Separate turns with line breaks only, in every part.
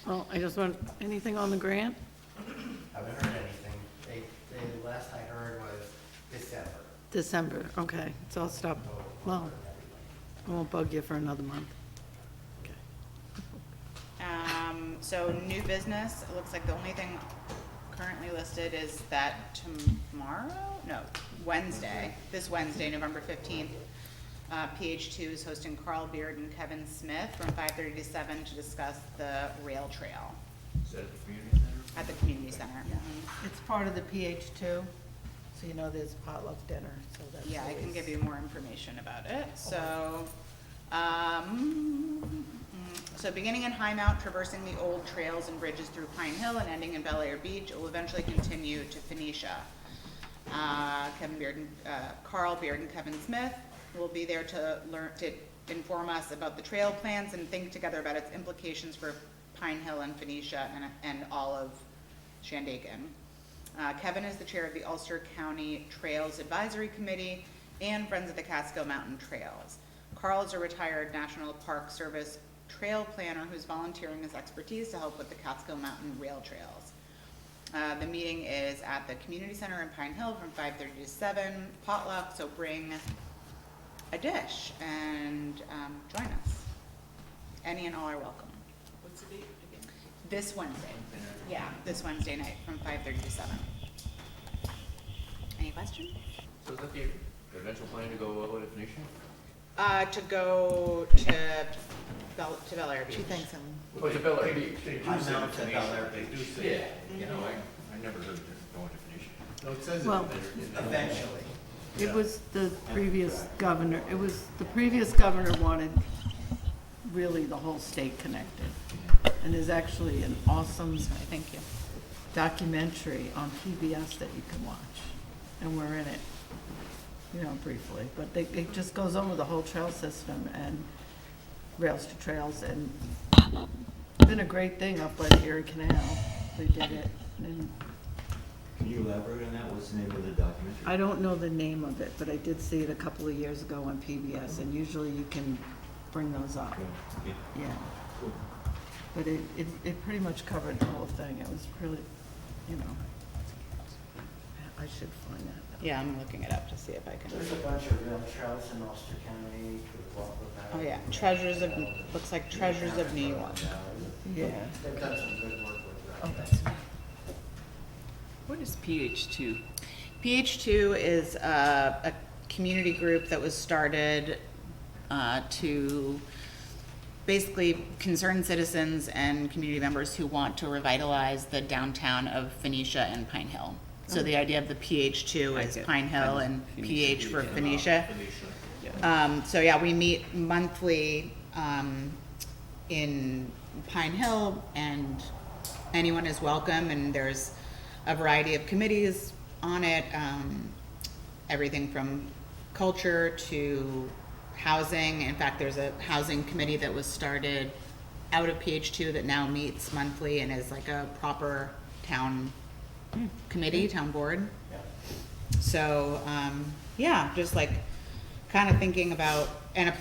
Well, I just want, anything on the grant?
Haven't heard anything. The last I heard was December.
December, okay, so I'll stop, well, I won't bug you for another month. Okay.
So new business, it looks like the only thing currently listed is that tomorrow? No, Wednesday, this Wednesday, November 15th. PH2 is hosting Carl Beard and Kevin Smith from 5:30 to 7 to discuss the rail trail
Is that at the community center?
at the community center. Mhm.
It's part of the PH2, so you know there's potluck dinner, so that's.
Yeah, I can
always-
give you more information about it. So beginning in High Mount, traversing the old trails and bridges through Pine Hill and ending in Bel Air Beach, it will eventually continue to Phoenicia. Carl Beard and Kevin Smith will be there to inform us about the trail plans and think together about its implications for Pine Hill and Phoenicia and all of Shandaken. Kevin is the chair of the Ulster County Trails Advisory Committee and Friends of the Catskill Mountain Trails. Carl is a retired National Park Service trail planner who's volunteering his expertise to help with the Catskill Mountain rail trails. The meeting is at the Community Center in Pine Hill from 5:30 to 7, potluck, so bring a dish and join us. Any and all are welcome.
What's the date again?
This Wednesday. Yeah, this Wednesday night from 5:30 to 7. Any questions?
So is that the eventual plan to go over to Phoenicia?
To go to Bel Air Beach.
She thinks I'm.
Oh, it's a Bel Air Beach.
They do
I
say
know
to
it's a
Phoenicia.
Bel Air
They do
Beach.
say.
Yeah, you know, I never heard of it going to Phoenicia.
No, it says it
Well,
in there.
Eventually.
It was the previous governor, the previous governor wanted really the whole state connected. And there's actually an awesome
Thank you.
documentary on PBS that you can watch, and we're in it, you know, briefly. But it just goes over the whole trail system and rails to trails, and it's been a great thing up by the Erie Canal. They did it, and
Can you elaborate on that? What's the name of the documentary?
I don't know the name of it, but I did see it a couple of years ago on PBS, and usually you can bring those up.
Okay.
Yeah,
Cool.
but it pretty much covered the whole thing. It was really, you know, I should find that.
Yeah, I'm looking it up to see if I can.
There's a bunch of rail trails in Ulster County to walk
Oh
about.
yeah, looks like Treasures of New York.
Yeah.
They've done some good work with
Oh,
that.
that's,
What is PH2?
PH2 is a community group that was started to basically concerned citizens and community members who want to revitalize the downtown of Phoenicia and Pine Hill. So the idea of the PH2 is
Okay.
Pine Hill and
Phoenicia,
PH for
yeah.
Phoenicia.
Yeah.
So yeah, we meet monthly in Pine Hill, and anyone is welcome, and there's a variety of committees on it, everything from culture to housing. In fact, there's a housing committee that was started out of PH2 that now meets monthly and is like a proper town committee, town board.
Yeah.
So, yeah, just like kind of thinking about and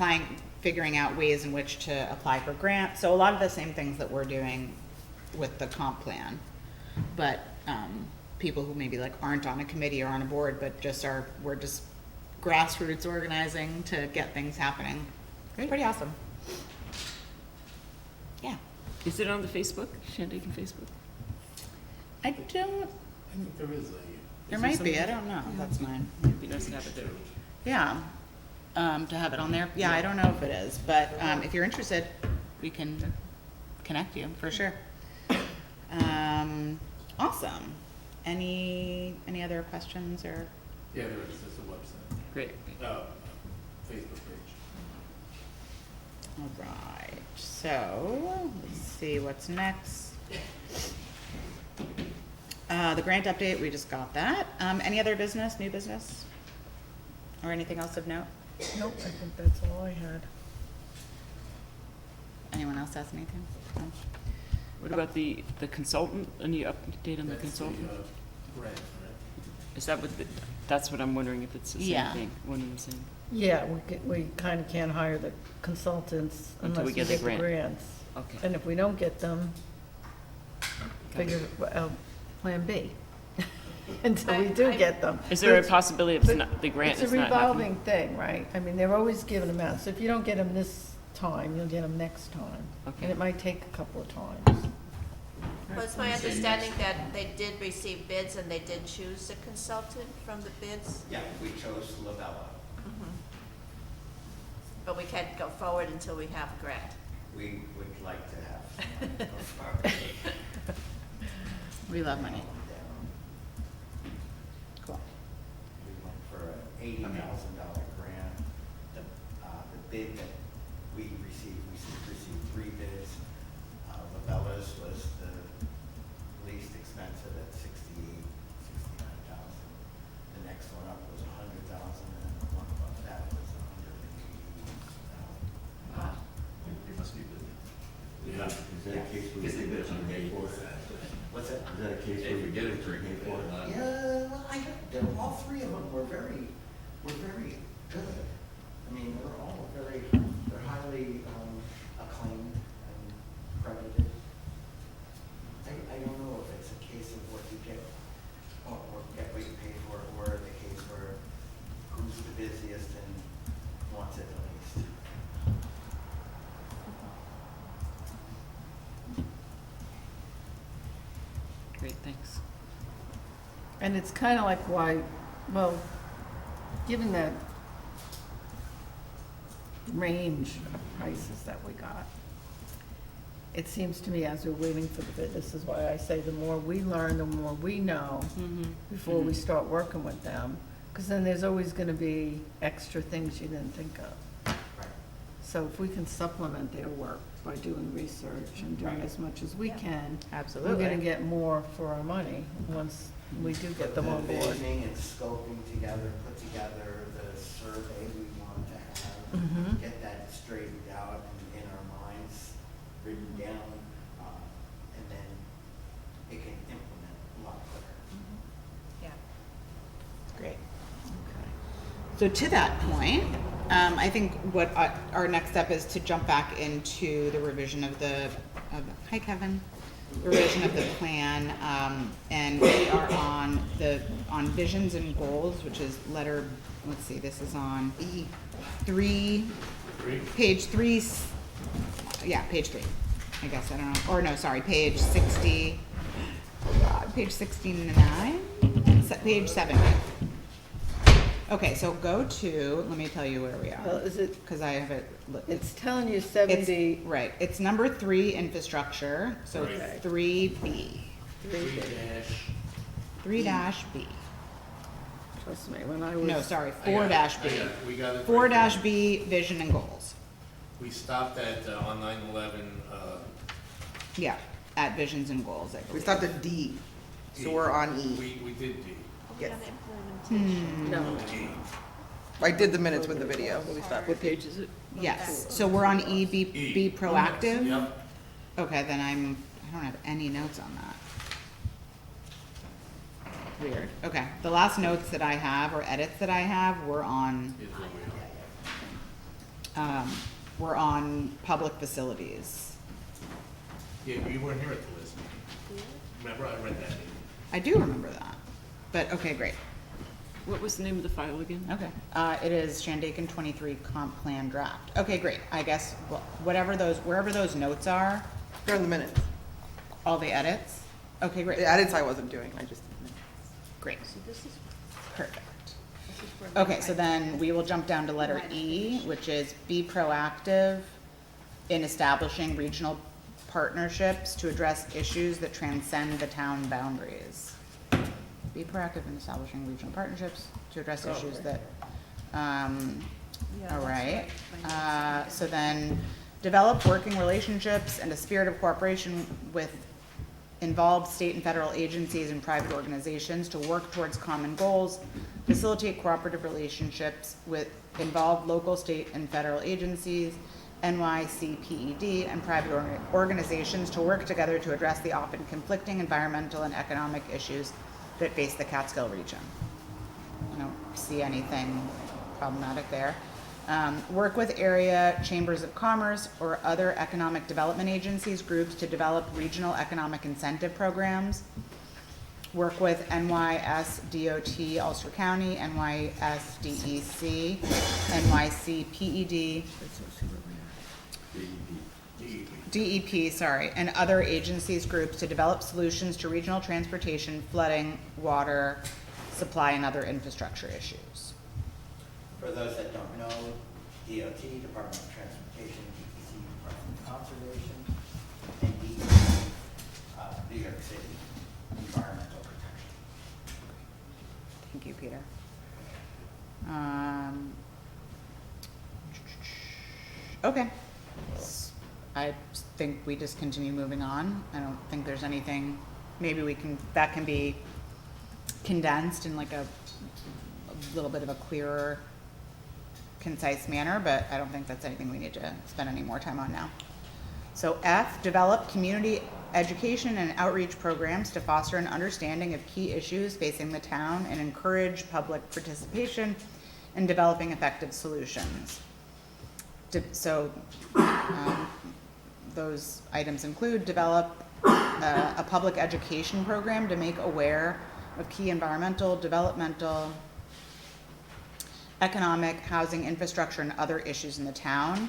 figuring out ways in which to apply for grants. So a lot of the same things that we're doing with the comp plan, but people who maybe like aren't on a committee or on a board, but we're just grassroots organizing to get things happening. It's pretty awesome. Yeah.
Is it on the Facebook, Shandaken Facebook?
I don't,
I think there is a.
there might be, I don't know, that's mine.
It'd be nice to have it there.
Yeah, to have it on there. Yeah, I don't know if it is, but if you're interested, we can connect you for sure. Awesome. Any other questions or?
Yeah, there is, it's a website,
Great.
Facebook page.
All right, so let's see what's next. The grant update, we just got that. Any other business, new business? Or anything else of note?
nope, I think that's all I had.
Anyone else has anything? No?
What about the consultant? Any update on the
That's
consultant?
Grant, right?
Is that that's what I'm wondering if it's the same
Yeah.
thing, one and the same?
Yeah, we kind of can't hire the consultants
Until
unless
we
we
get the
get the
grant.
grants.
Okay.
And if we don't get them, figure, Plan B, until we do get them.
Is there a
But-
possibility it's
but
not, the grant
It's
is
a
not happening?
revolving thing, right? I mean, they're always giving them out, so if you don't get them this time, you'll get them next time.
Okay.
And it might take a couple of times.
Well, it's my understanding that they did receive bids and they did choose a consultant from the bids,
Yeah, we chose Lavella.
but we can't go forward until we have a grant.
We would like to have someone go forward.
We love money.
Down.
Cool.
We went for an $80,000 grant. The bid that we received 3 bids. Labella's was the least expensive at $69,000. The next one up was $100,000, and the one above that was $180,000.
It must be busy.
Yeah.
Is that a case where you get what you pay for?
What's that?
Is that a case
If
where
we
you
get
get
it,
what you pay for?
Yeah, well, all 3 of them were very good. I mean, they're highly acclaimed and credited. I don't know if it's a case of what you get, or get what you pay for, or the case where who's the busiest and wants it the least.
Great, thanks.
And it's kind of like why, well, given that range of prices that we got, it seems to me as we're waiting for the bid, this is why I say the more we learn, the more we know before we start working with them. Because then there's always going to be extra things you didn't think of.
Right.
So if we can supplement their work by doing research and doing as much as we can,
Absolutely.
we're going to get more for our money once we do get them on board.
Visioning and scoping together, put together the survey we want to have,
Mhm.
get that straightened out and in our minds, written down, and then it can implement a lot quicker.
Yeah.
Great. So to that point, I think what our next step is to jump back into the revision of hi Kevin, revision of the plan, and we are on visions and goals, which is let's see, this is on page 3, yeah, page 3, I guess, I don't know, or no, sorry, page 60, page 69, page 70. Okay, so go to, let me tell you where we
Well,
are,
is it,
because I have it,
it's telling you
it's,
70,
right, it's number 3, infrastructure, so
Right.
3B, 3-B.
trust me, when I was.
No, sorry,
I got it.
4-B.
We got it.
4-B, vision and goals.
We stopped at, on 9/11,
Yeah, at visions and goals, I
We
believe.
stopped at D, so we're on E.
we did D.
Yes.
No.
I did the minutes with the video, but we stopped.
What page is it?
Yes, so we're on E, be proactive?
Yep.
Okay, then I don't have any notes on that. Weird. Okay, the last notes that I have, or edits that I have, were on,
Is where we are.
we're on public facilities.
Yeah, you weren't here at the list meeting. Remember, I read that meeting.
I do remember that, but, okay, great.
What was the name of the file again?
Okay, it is Shandaken 23 comp plan draft. Okay, great, I guess, wherever those notes are,
They're in the minutes.
all the edits, okay, great.
The edits I wasn't doing, I just.
Great,
So this is,
perfect.
this is where.
Okay, so then we will jump down to letter E, which is be proactive in establishing regional partnerships to address issues that transcend the town boundaries. Be proactive in establishing regional partnerships to address issues that,
Yeah,
all
that's
right.
my notes.
So then, develop working relationships and a spirit of cooperation with involved state and federal agencies and private organizations to work towards common goals, facilitate cooperative relationships with involved local, state, and federal agencies, NYCPED, and private organizations to work together to address the often conflicting environmental and economic issues that face the Catskill region. I don't see anything problematic there. Work with area chambers of commerce or other economic development agencies, groups to develop regional economic incentive programs. Work with NYSDOT Ulster County, NYSDEC, NYCPED, DEP, sorry, and other agencies, groups to develop solutions to regional transportation, flooding, water, supply, and other infrastructure issues.
For those that don't know, DOT, Department of Transportation, DEC, Department of Conservation, and DEP, New York City, Environmental Protection.
Thank you, Peter. Okay. I think we just continue moving on. I don't think there's anything, maybe we can, that can be condensed in like a little bit of a clearer, concise manner, but I don't think that's anything we need to spend any more time on now. So F, develop community education and outreach programs to foster an understanding of key issues facing the town and encourage public participation in developing effective solutions. Those items include develop a public education program to make aware of key environmental, developmental, economic, housing, infrastructure, and other issues in the town.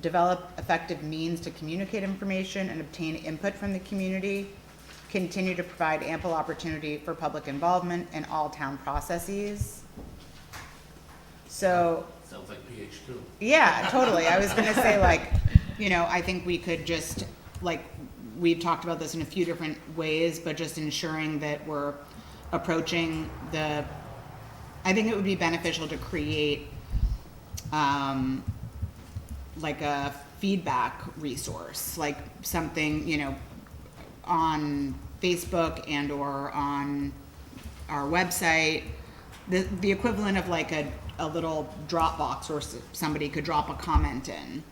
Develop effective means to communicate information and obtain input from the community. Continue to provide ample opportunity for public involvement in all town processes. So,
Sounds like PH2.
yeah, totally. I was gonna say, like, you know, I think we could just, like, we've talked about this in a few different ways, but just ensuring that we're approaching the, I think it would be beneficial to create, like a feedback resource, like something, you know, on Facebook and or on our website, the equivalent of like a little Dropbox where somebody could drop a comment in,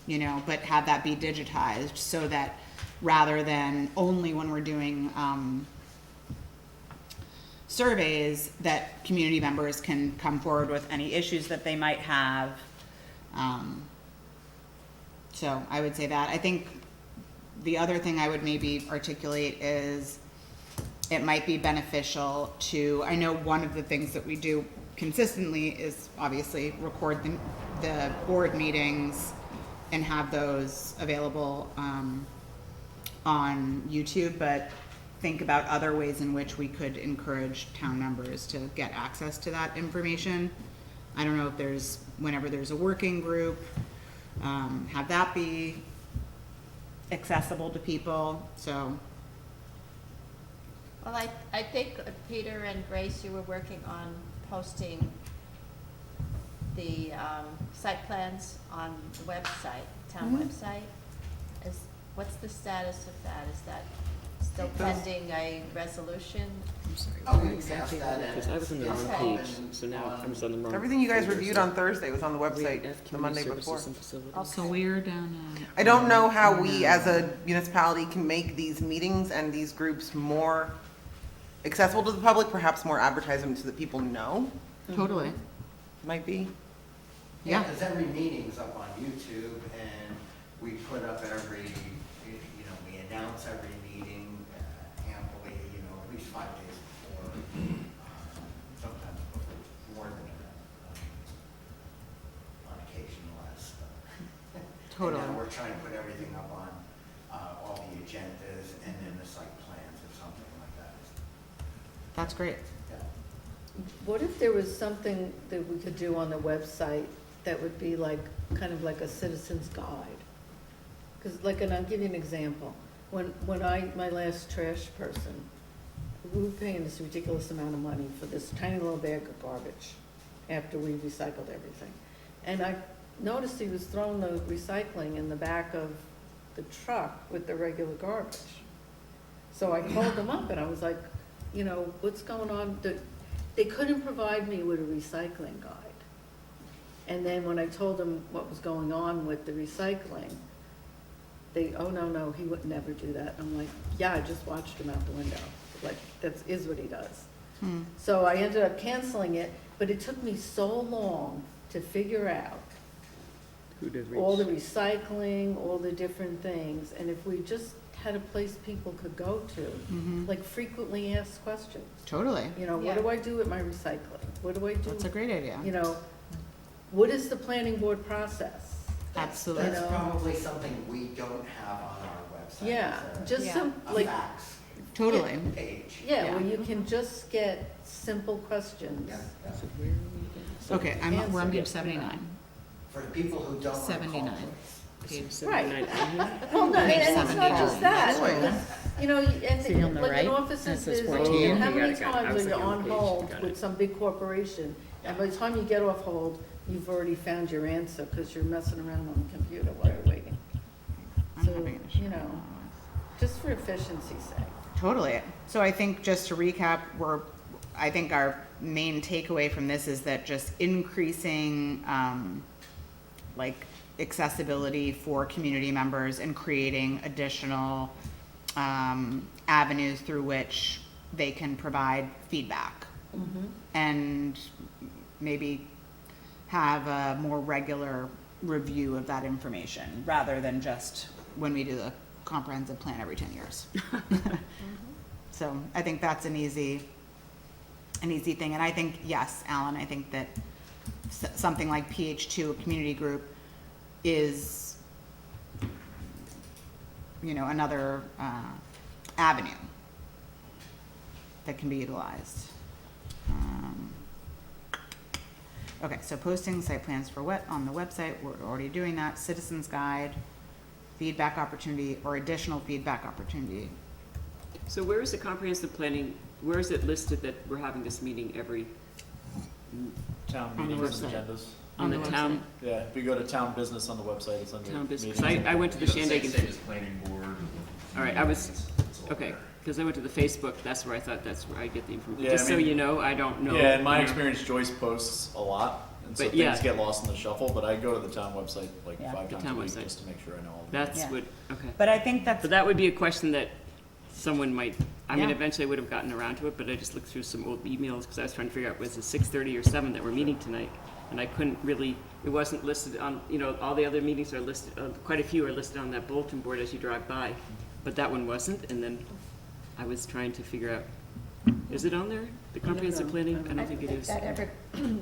you know, but have that be digitized so that rather than only when we're doing surveys, that community members can come forward with any issues that they might have. So I would say that. I think the other thing I would maybe articulate is it might be beneficial to, I know one of the things that we do consistently is obviously record the board meetings and have those available on YouTube, but think about other ways in which we could encourage town members to get access to that information. I don't know if there's, whenever there's a working group, have that be accessible to people, so.
Well, I think Peter and Grace, you were working on posting the site plans on the website, town website. What's the status of that? Is that still pending a resolution?
I'm sorry,
Oh,
where
we
exactly
passed that
was it? Because I was on the
in.
wrong
Okay.
page, so now I'm just on the wrong.
Everything you guys
folder,
reviewed
so-
on Thursday was on the website
F,
the Monday
community
before.
services and facilities.
Okay.
So we're down
I don't know how we as a municipality can make these meetings and these groups more accessible to the public, perhaps more advertisement so that people know,
Totally.
might be.
Yeah.
Because every meeting's up on YouTube, and we put up every, you know, we announce every meeting amply, you know, at least 5 days before, sometimes before, more than that, on occasion less.
Totally.
And then we're trying to put everything up on all the agendas and then the site plans or something like that.
That's great.
Yeah.
What if there was something that we could do on the website that would be like, kind of like a citizen's guide? Because like, and I'll give you an example. When my last trash person, we were paying this ridiculous amount of money for this tiny little bag of garbage after we recycled everything. And I noticed he was throwing the recycling in the back of the truck with the regular garbage. So I called them up and I was like, you know, what's going on? They couldn't provide me with a recycling guide. And then when I told them what was going on with the recycling, they, oh, no, he would never do that. I'm like, yeah, I just watched him out the window. Like, that is what he does. So I ended up canceling it, but it took me so long to figure out
Who did
all the
reach?
recycling, all the different things, and if we just had a place people could go to,
Mhm.
like frequently asked questions.
Totally.
You know, what
Yeah.
do I do with my recycling? What do I do?
That's a great idea.
You know, what is the planning board process?
Absolutely.
That's
know.
probably something we don't have on our website.
Yeah,
is a-
just
Yeah.
some,
A
like,
facts
Totally.
page.
yeah, where
Yeah.
you can just get simple questions.
Yeah, yeah.
So where are we
Okay, we're on
Answer.
page 79.
For the people who don't want to call
79.
us.
Page
Right.
79 on here?
Well, no, and it's not
79.
just that,
Right.
you know,
See on
and
the
like
right?
in
That
offices,
says
is,
14.
how many
Got it, got it. I
times
was
are you
looking on
on
page,
hold
got
with
it.
some big corporation? And by the time you get off hold, you've already found your answer, because you're messing around on the computer while you're waiting.
I'm
So,
having an issue.
you know, just for efficiency's sake.
Totally. So I think just to recap, I think our main takeaway from this is that just increasing, like accessibility for community members and creating additional, avenues through which they can provide feedback. And maybe have a more regular review of that information rather than just when we do the comprehensive plan every 10 years. So I think that's an easy thing. And I think, yes, Alan, I think that something like PH2, a community group, is, you know, another avenue that can be utilized. Okay, so posting site plans for what on the website, we're already doing that. Citizens guide, feedback opportunity, or additional feedback opportunity.
So where is the comprehensive planning, where is it listed that we're having this meeting every,
Town
On the
meetings and
website.
agendas.
on the town,
Yeah, if you go to town business on the website, it's under
town business?
meetings
'Cause I went to the
Same
Shandaken,
as planning board.
all right, I was,
It's all
okay,
there.
because I went to the Facebook, that's where I thought that's where I get the information.
Yeah,
Just
I
so
mean-
you know, I don't know.
Yeah, in my
you know.
experience, Joyce posts a lot, and so
But
things
yeah.
get lost in the shuffle, but I go to the town website like
Yeah.
5
The
times a
town
week
website.
just to make sure I know all the.
That's
Yeah.
what, okay.
But I think that's,
But that would be a question that someone might, I mean,
Yeah.
eventually I would have gotten around to it, but I just looked through some old emails, because I was trying to figure out, was it 6:30 or 7 that we're meeting tonight? And I couldn't really, it wasn't listed on, you know, all the other meetings are listed, quite a few are listed on that bulletin board as you drive by, but that one wasn't, and then I was trying to figure out, is it on there, the comprehensive
know.
planning? I
I
don't
don't
think it is.
that ever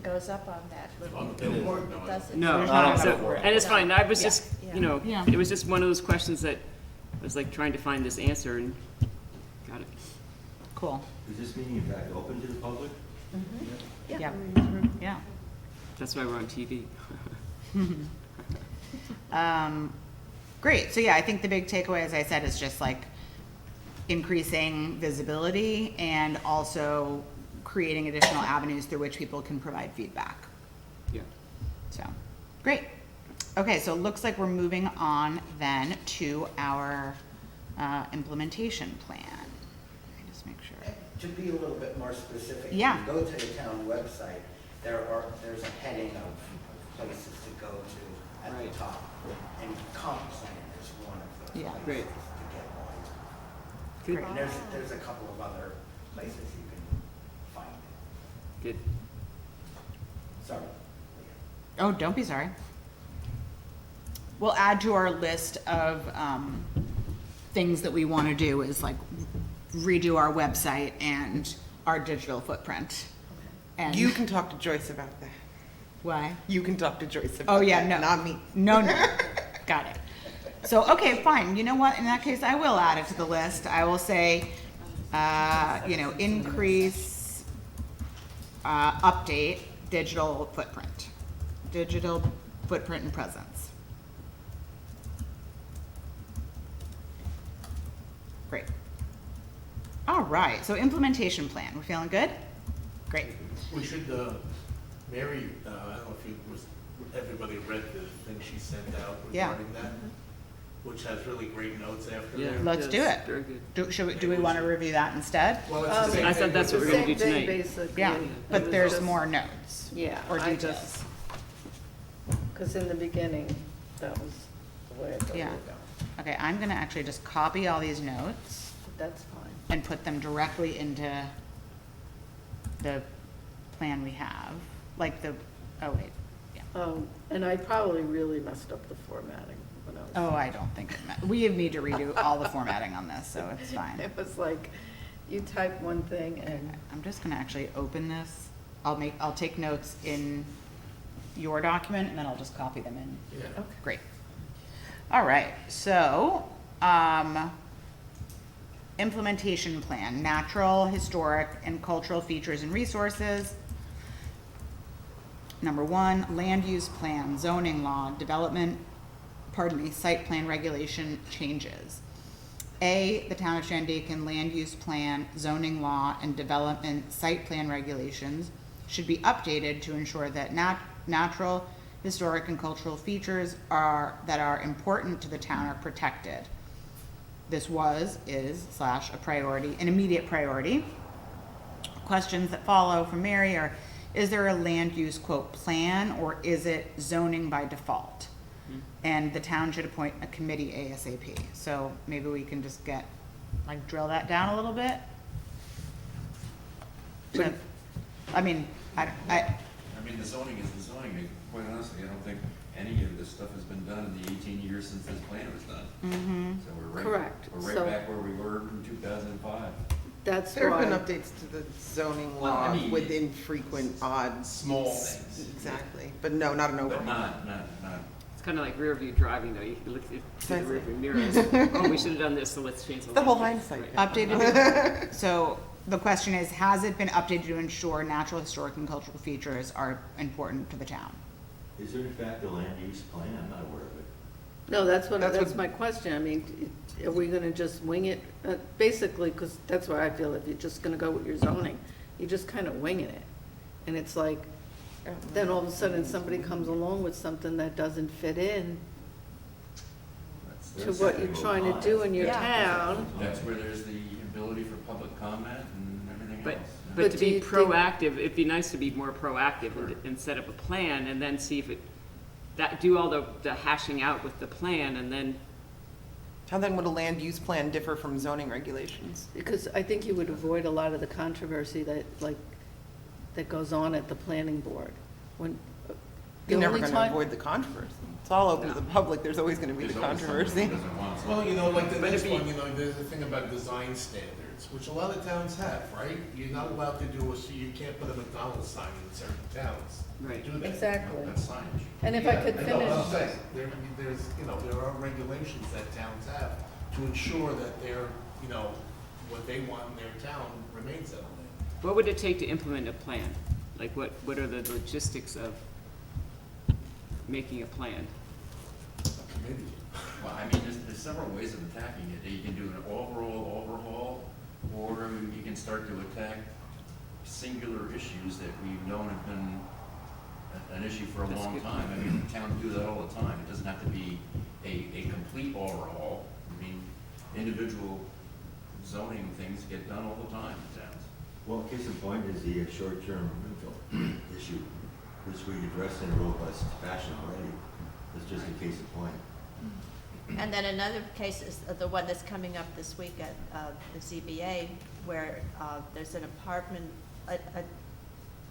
goes up on that
On
little,
the billboard?
it doesn't.
No,
There's not
so,
enough.
and it's fine, I was
Yeah.
just,
Yeah.
you know,
Yeah.
it was just one of those questions that I was like trying to find this answer and got it.
cool.
Is this meeting in fact open to the public?
Yeah. Yeah.
That's why we're on TV.
Great, so yeah, I think the big takeaway, as I said, is just like increasing visibility and also creating additional avenues through which people can provide feedback.
Yeah.
So, great. Okay, so it looks like we're moving on then to our implementation plan. Let me just make sure.
To be a little bit more specific,
Yeah.
if you go to the town website, there's a heading of places to go to at
Right.
the top. And comp plan is one of those
Yeah.
places
Great.
to get more.
Good.
And there's a couple of other places you can find it.
Good.
Sorry.
Oh, don't be sorry. We'll add to our list of things that we want to do is like redo our website and our digital footprint. And
You can talk to Joyce about that.
why?
You can talk to Joyce about
Oh, yeah,
that,
no.
not me.
No, got it. So, okay, fine. You know what? In that case, I will add it to the list. I will say, increase, update digital footprint and presence. Great. All right. So implementation plan. We're feeling good? Great.
We should, Mary, I don't know if everybody read the thing she sent out
Yeah.
regarding that, which has really great notes after
Yeah.
there.
Let's do
yes,
it.
Very good.
Do we want to review that instead?
Well, it's the same
I thought
thing
that's
with
what
the-
we're gonna do
Same thing,
tonight.
basically.
Yeah,
It
but
was
there's
just-
more notes.
Yeah,
Or
I
details.
just, because in the beginning, that was the way I thought it
Yeah.
would go.
Okay, I'm gonna actually just copy all these notes
But that's fine.
and put them directly into the plan we have, like oh wait, yeah.
And I probably really messed up the formatting when I was.
Oh, I don't think we need to redo all the formatting on this, so it's fine.
It was like, you type one thing and,
I'm just gonna actually open this. I'll take notes in your document and then I'll just copy them in.
Yeah.
okay.
Great. All right, so, implementation plan, natural, historic, and cultural features and resources. Number 1, land use plan, zoning law, site plan regulation changes. A, the town of Shandaken land use plan, zoning law, and development site plan regulations should be updated to ensure that natural, historic, and cultural features that are important to the town are protected. This is a priority, an immediate priority. Questions that follow from Mary are, is there a land use quote plan or is it zoning by default? And the town should appoint a committee ASAP. So maybe we can just drill that down a little bit. I mean,
I mean, the zoning is the zoning, and quite honestly, I don't think any of this stuff has been done in the 18 years since this plan was done.
mm-hmm.
So we're
Correct.
We're
So-
right back where we were in 2005.
That's
There have been
why,
updates to the zoning
Well, I
law
mean,
with infrequent odds.
Small things.
Exactly, but no, not an
But
overhaul.
not.
It's kind of like rear view driving though. You look through the
Precisely.
rear view mirror and say, oh, we should have done this, so let's change the
The whole
language.
hindsight.
Right.
Updated. So the question is, has it been updated to ensure natural, historic, and cultural features are important to the town?
Is there in fact a land use plan? I'm not aware of it.
no, that's
That's what-
my question. I mean, are we gonna just wing it? Basically, because that's why I feel if you're just gonna go with your zoning, you're just kind of winging it. And it's like, then all of a sudden somebody comes along with something that doesn't fit in to
That's
what you're
something
trying to
we'll
do
find.
in your
Yeah.
town.
That's where there's the ability for public comment and everything
But,
else.
but
But
to
do
be
you think-
proactive, it'd be nice to be more proactive and set up a plan and then see if do all the hashing out with the plan and then,
How then would a land use plan differ from zoning regulations?
Because I think you would avoid a lot of the controversy that goes on at the planning board. When, the
You're never
only
gonna
time-
avoid the controversy. It's all open to the public, there's always gonna be the
There's always
controversy.
somebody who doesn't want
Well,
something.
like the
But
next
if you-
one, there's a thing about design standards, which a lot of towns have, right? You're not allowed to you can't put a McDonald's sign in certain towns.
Right.
Do that.
Exactly.
That's signage.
And if I could
Yeah, know what I'm
finish,
saying. There are regulations that towns have to ensure that what they want in their town remains that way.
what would it take to implement a plan? Like what are the logistics of making a plan?
Maybe.
Well, I mean, there's several ways of attacking it. You can do an overhaul, or you can start to attack singular issues that we've known have been an issue for a
That's
long
good.
time. I mean, towns do that all the time. It doesn't have to be a complete overhaul. I mean, individual zoning things get done all the time in towns.
Well, case in point is the short-term rental issue, which we addressed in a robust fashion already. It's just a case in point.
And then another case is the one that's coming up this week at the ZBA, where there's an apartment,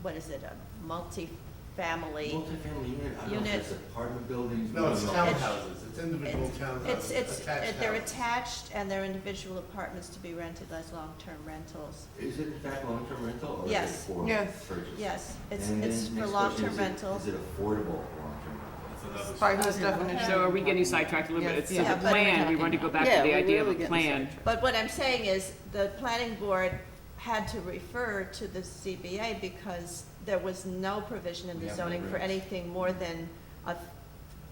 what is it, a multifamily.
Multifamily unit, I don't know
Unit.
if it's apartment buildings.
No, it's
no.
townhouses, it's individual
It's,
townhouses,
it's,
attached
they're
houses.
attached and they're individual apartments to be rented as long-term rentals.
Is it in fact long-term rental or is it
Yes.
for
Yes.
purchase?
Yes, it's,
And then
it's for
next question,
long-term
is it-
rentals.
Is it affordable long-term rental?
That's another.
By whose definition?
So are we getting sidetracked a little bit?
Yes.
So
Yeah,
the
but-
plan, we want to go back
Yeah,
to the
we're
idea of
really
a
getting
plan.
sidetracked.
But what I'm saying is, the planning board had to refer to the ZBA because there was no provision in
We
the
have no
zoning for
regs.
anything more than a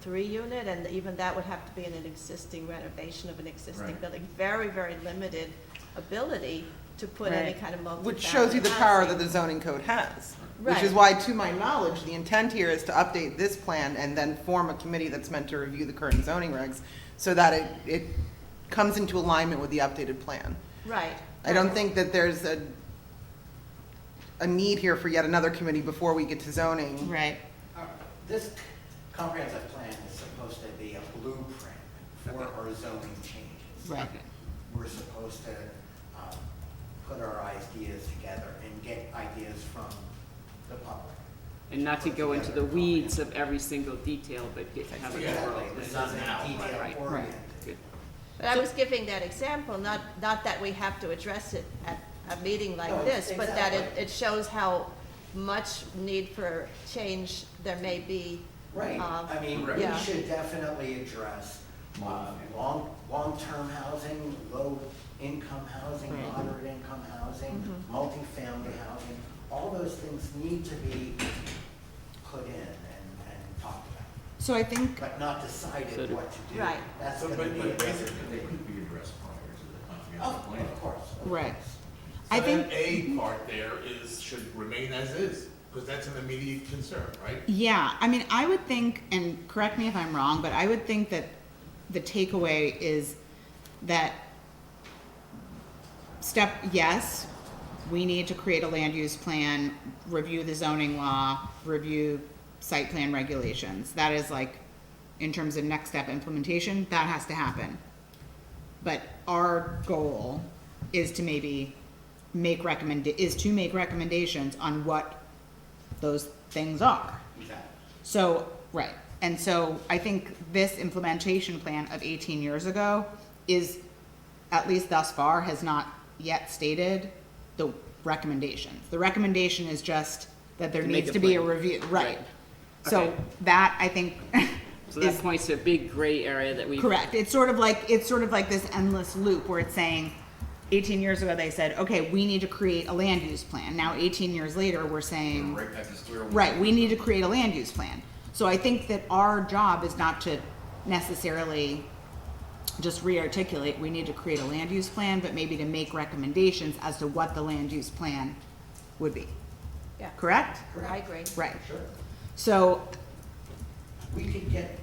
3-unit, and even that would have to be in an existing renovation of an existing
Right.
building. Very, very limited ability to put any
Right.
kind of multifamily
Which shows you the power that
housing.
the zoning code has. Which
Right.
is why, to my knowledge, the intent here is to update this plan and then form a committee that's meant to review the current zoning regs so that it comes into alignment with the updated plan.
Right.
I don't think that there's a need here for yet another committee before we get to zoning.
Right.
This comprehensive plan is supposed to be a blueprint for our zoning changes.
Right.
Okay.
We're supposed to put our ideas together and get ideas from the public.
and not to go into the weeds of every single detail, but have an overall.
Exactly, this isn't detail
Right.
oriented.
Good.
But I was giving that example, not that we have to address it at a meeting like
No,
this, but that
exactly.
it shows how much need for change there may be.
Right, I mean, we
Yeah.
should definitely address long-term housing, low-income housing, moderate-income housing, multifamily housing. All those things need to be put in and talked about,
So I think,
but not decided what to do.
Right.
That's
So,
gonna
but-
be
but
a
basically,
different
They
thing.
could be addressed prior to the
Oh,
comprehensive plan.
of course. of
Right.
course.
I
So
think-
that A part there should remain as is, because that's an immediate concern, right?
yeah, I mean, I would think, and correct me if I'm wrong, but I would think that the takeaway is that yes, we need to create a land use plan, review the zoning law, review site plan regulations. That is like, in terms of next step implementation, that has to happen. But our goal is to maybe make recommendations on what those things are.
Exactly.
So, right, and so I think this implementation plan of 18 years ago is, at least thus far, has not yet stated the recommendations. The recommendation is just that there
To make
needs
a
to be a
plan.
review, right.
Right.
So
Okay.
that, I think,
So that
is
points to a big gray area that we.
correct. It's sort of like this endless loop where it's saying, 18 years ago, they said, okay, we need to create a land use plan. Now, 18 years later, we're saying,
Right back to square one.
right, we need to create a land use plan. So I think that our job is not to necessarily just re-articulate, we need to create a land use plan, but maybe to make recommendations as to what the land use plan would be.
Yeah,
Correct?
I agree.
Right.
Sure.
So,
We could get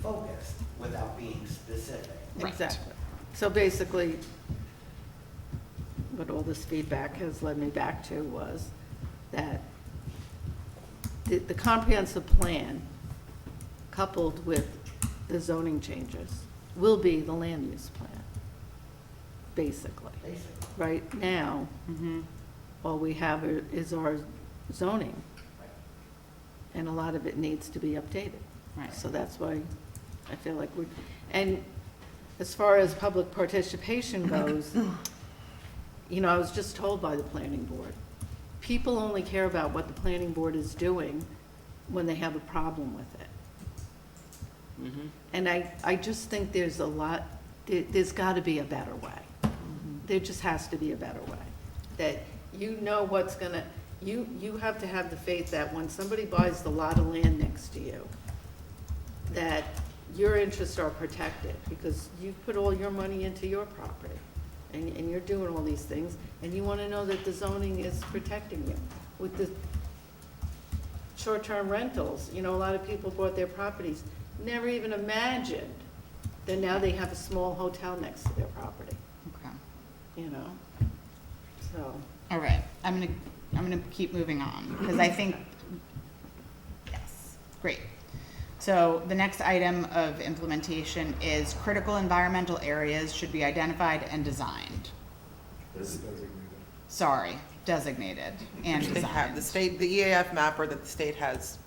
focused without being specific.
Right.
Exactly. So basically, what all this feedback has led me back to was that the comprehensive plan coupled with the zoning changes will be the land use plan, basically.
Basically.
Right now, all we have is our zoning, and a lot of it needs to be updated.
Right.
So that's why I feel like and as far as public participation goes, I was just told by the planning board, people only care about what the planning board is doing when they have a problem with it. And I just think there's there's gotta be a better way. There just has to be a better way. That what's gonna, you have to have the faith that when somebody buys the lot of land next to you, that your interests are protected, because you've put all your money into your property, and you're doing all these things, and you wanna know that the zoning is protecting you. With the short-term rentals, a lot of people bought their properties, never even imagined that now they have a small hotel next to their property,
okay.
so.
All right, I'm gonna keep moving on, because I think, yes, great. So the next item of implementation is critical environmental areas should be identified and designed. Sorry, designated and
They have
designed.
the EAF mapper that the state has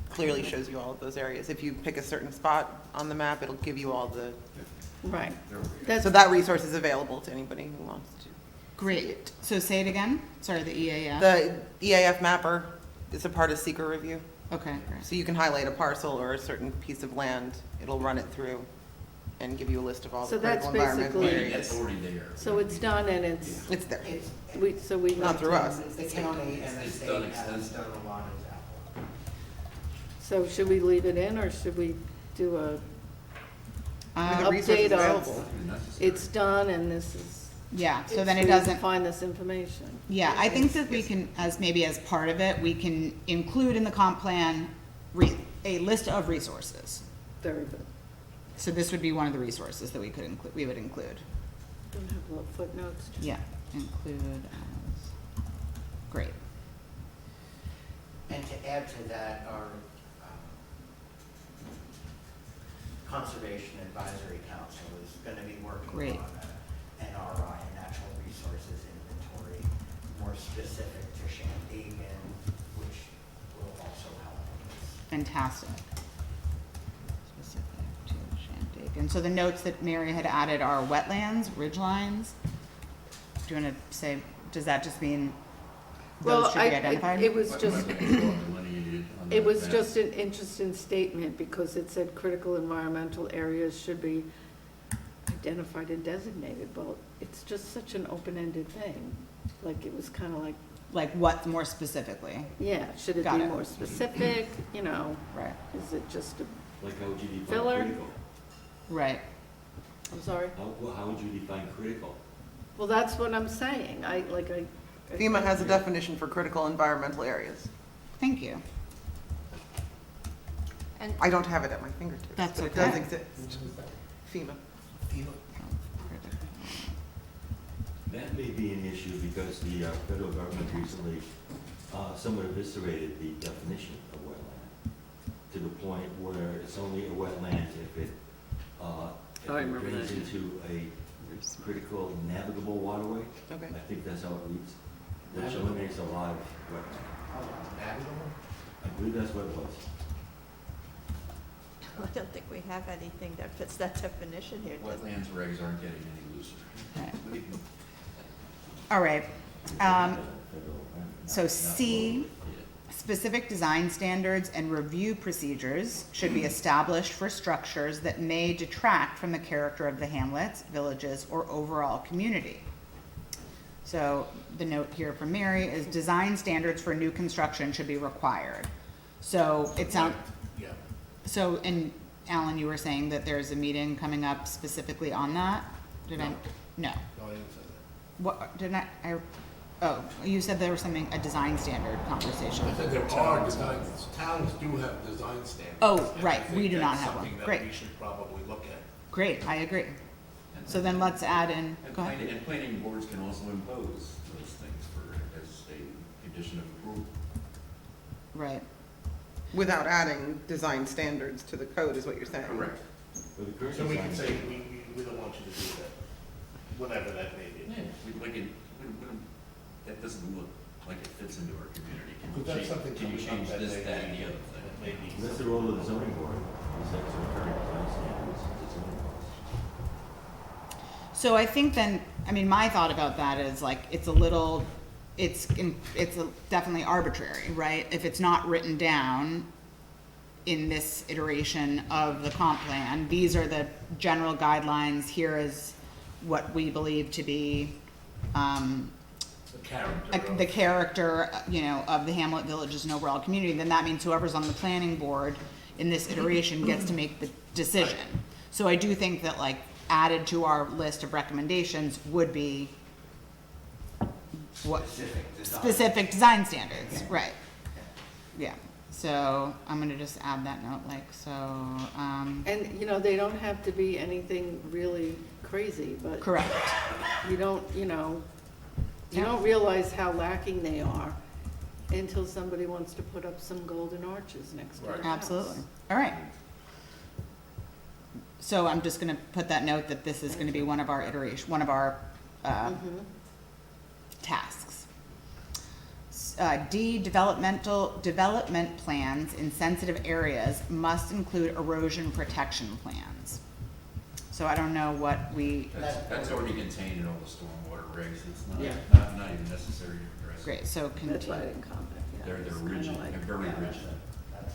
clearly shows you all of those areas. If you pick a certain spot on the map, it'll give you all the,
Right.
There we go.
That's,
so that resource is available to anybody who wants to.
Great, so say it again, sorry, the EAF,
The EAF mapper is a part of seeker review,
okay, great.
so you can highlight a parcel or a certain piece of land, it'll run it through and give you a list of all
So
the
that's
critical environmental
basically-
That's
areas.
already there.
so it's done and it's,
It's there.
It's,
we.
Not through us.
the county and the
It's
state
done
has
extensively.
done a lot of that.
So should we leave it in, or should we do a
The resource is
update
available.
of,
Necessary.
it's done and this is.
Yeah, so then
we
it
can
doesn't,
Find this information.
yeah, I think that we can, maybe as part of it, we can include in the comp plan a list of resources.
Very good.
So this would be one of the resources that we would include.
Don't have little footnotes. just-
Yeah, include as, great.
And to add to that, our Conservation Advisory Council is gonna be working
Great.
on an NRI, a natural resources inventory, more specific to Shandaken, which will
fantastic. Specific to Shandaken. So the notes that Mary had added are wetlands, ridgelines. Do you wanna say, does that just mean
Well,
those should be identified?
it was just,
Delineated on
it
the
was
map.
just an interesting statement because it said critical environmental areas should be identified and designated. Well, it's just such an open-ended thing. Like, it was kind of like,
Like what more specifically?
yeah, should it
Got
be
it.
more specific, you know?
Right,
Is it just a,
Like, how would you define
Filler?
critical?
right.
I'm sorry?
How would you define critical?
Well, that's what I'm saying.
FEMA has a definition for critical environmental areas.
Thank you.
And
I don't have it at my fingertips,
That's
but it does
okay.
exist. FEMA.
That may be an issue because the federal government recently somewhat eviscerated the definition of wetland to the point where it's only a wetland if it
I remember
drains
that.
into a critical navigable waterway.
Okay.
I think that's how it reads, which eliminates a lot of wetland. I believe that's what it was.
I don't think we have anything that fits that definition here. does it?
Wetlands regs aren't getting any looser.
Right. All right. So C, specific design standards and review procedures should be established for structures that may detract from the character of the hamlets, villages, or overall community. So the note here from Mary is design standards for new construction should be required. So it sounds,
Yeah.
so, and Alan, you were saying that there's a meeting coming up specifically on that? Did I? No.
No, I didn't say that.
What, didn't oh, you said there was something, a design standard conversation.
I said there are designs, towns do have design standards.
Oh,
and I
right,
think
we do not
that's
have one.
something
Great.
that we should probably look at.
Great, I agree. So then let's add in,
And
go ahead.
planning boards can also impose those things for, as a condition of approval.
Right,
Without adding design standards to the code is what you're saying.
Correct.
But the current
So we can
design-
say, we don't want you to do that, whatever that may be.
Yeah, that doesn't look like it fits into our community. Can you
But that's
change-
something
Can you
coming up
change
that
this,
may
that, and
be-
the other thing?
that may be
That's the role of the zoning board, is that to current design standards to zoning laws.
so I think then, I mean, my thought about that is like, it's a little, it's definitely arbitrary, right? If it's not written down in this iteration of the comp plan, these are the general guidelines, here is what we believe to be,
the character
the
of.
character, you know, of the hamlet, villages, and overall community, then that means whoever's on the planning board in this iteration gets to make the decision. So I do think that like added to our list of recommendations would be what? Specific design standards, right, yeah. So I'm gonna just add that note, like, so,
And, you know, they don't have to be anything really crazy, but
correct,
you don't, you know, you
Yeah.
don't realize how lacking they are until somebody wants to put up some golden arches next to their
Right.
house.
absolutely, all right. So I'm just gonna put that note that this is gonna be one of our
Mhm.
tasks. D, development plans in sensitive areas must include erosion protection plans. So I don't know what we,
That's already contained in all the stormwater regs, it's
Yeah.
not even necessary to address.
great, so
That's why I
continue.
didn't comment, yeah.
They're
It's kinda
rigid,
like-
they're very rigid.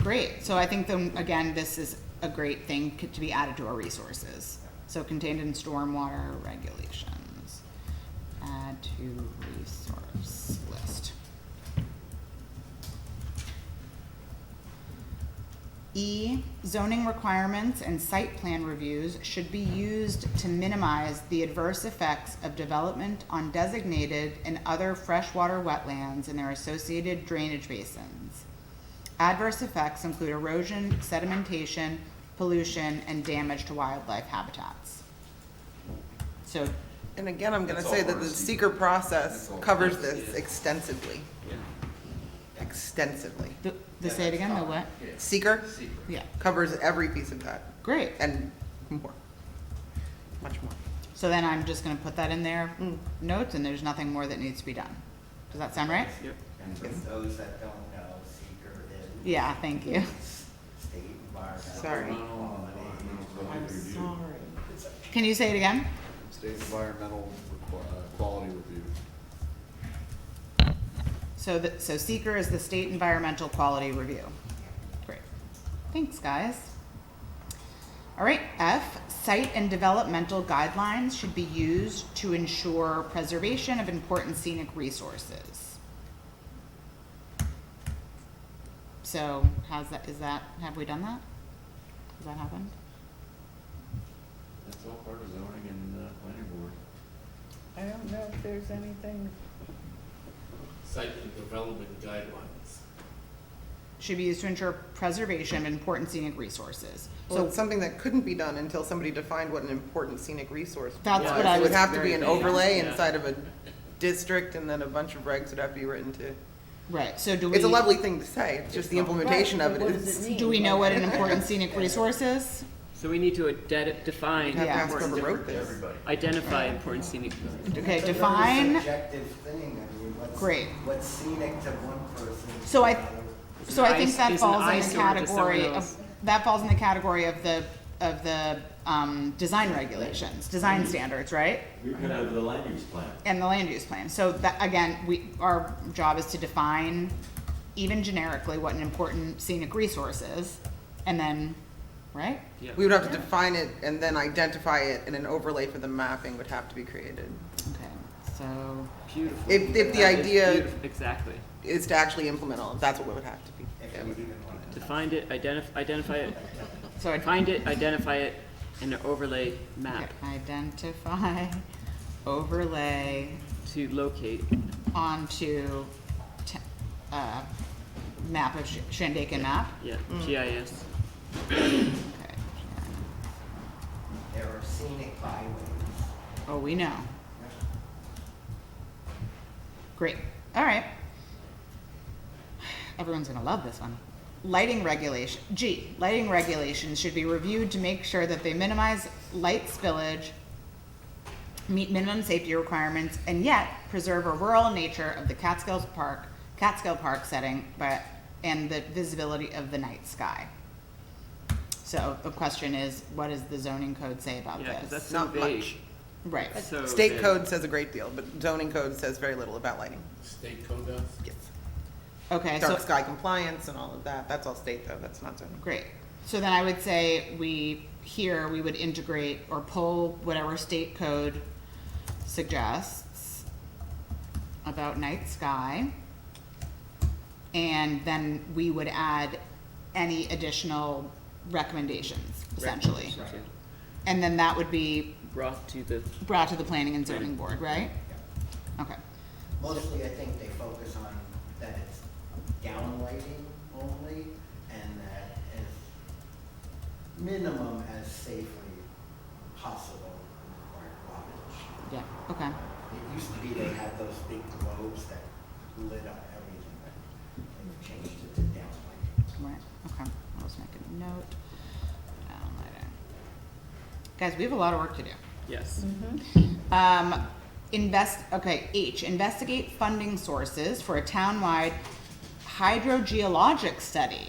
Great, so I think then, again, this is a great thing to be added to our resources. So contained in stormwater regulations. Add to resource list. E, zoning requirements and site plan reviews should be used to minimize the adverse effects of development on designated and other freshwater wetlands and their associated drainage basins. Adverse effects include erosion, sedimentation, pollution, and damage to wildlife habitats. So,
And again, I'm gonna
That's
say
all
that
part
the
of
seeker process
That's all
covers
part of
this
it.
extensively, extensively.
the say it again, the what?
Seeker
Yeah,
covers every piece of that
great.
and more, much more.
So then I'm just gonna put that in there,
Mm.
notes, and there's nothing more that needs to be done. Does that sound right?
Yep.
And for those that don't know, seeker is.
Yeah, thank you.
Sorry.
Environmental
I'm
review.
sorry.
Can you say it again?
State environmental quality review.
So seeker is the state environmental quality review. Great. Thanks, guys. All right, F, site and developmental guidelines should be used to ensure preservation of important scenic resources. So have we done that? Has that happened?
That's all part of zoning and planning board.
I don't know if there's anything,
Site and development guidelines.
Should be used to ensure preservation of important scenic resources.
Well,
So
it's something that couldn't be done until somebody defined what an important scenic resource was.
That's what I
It would
was
have to be an
very vague.
overlay
Yeah.
inside of a district, and then a bunch of regs would have to be written to.
right, so do we?
It's a lovely thing to say, it's just the implementation
Right,
of
but
it
what does
is.
it mean?
Do we know what an important scenic resource is?
So we need to define
You'd have to ask
important,
whoever wrote this.
Everybody.
identify important scenic.
Okay,
It's a very
define,
subjective thing, I mean,
Great.
what's scenic to one person.
So I-
to another.
so I think that
Is an
falls in the
eyesore to
category
someone
of,
else.
that falls in the category of the design regulations, design standards, right?
We could have the land use plan.
And the land use plan. So that, again, our job is to define, even generically, what an important scenic resource is, and then, right?
Yeah.
We would have to define it and then identify it, and an overlay for the mapping would have to be created.
Okay, so,
Beautiful.
If the
That is
idea
beautiful. Exactly.
is to actually implement all, that's what it would have to be.
If we even want to.
Define it, identify it,
so I'd
find it, identify it, and an overlay map
identify, overlay
to locate.
onto map of Shandaken map.
Yeah, GIS.
Okay.
There are scenic byways.
Oh, we know. Great. All right. Everyone's gonna love this one. Lighting regulation, G, lighting regulations should be reviewed to make sure that they minimize light spillage, meet minimum safety requirements, and yet preserve a rural nature of the Catskill Park setting, and the visibility of the night sky. So the question is, what does the zoning code say about
Yeah, because
this?
that's so
Not
vague.
much.
Right.
So
State
vague.
code says a great deal, but zoning code says very little about lighting.
State code does?
Yes.
Okay, so
Dark sky compliance and all of that, that's all state code, that's not zoning.
great. So then I would say we would integrate or pull whatever state code suggests about night sky. And then we would add any additional recommendations, essentially.
Recommendations, yeah.
And then that would be
Brought to the,
brought to the planning and zoning board, right? Okay.
Mostly, I think they focus on that it's downlighting only, and that as minimum as safely possible required wattage.
Yeah, okay.
It used to be they had those big globes that lit up everything, but they've changed it to downlighting.
Right, okay. I'll just make a note. Downlighting. Guys, we have a lot of work to do.
yes.
H, investigate funding sources for a townwide hydrogeologic study.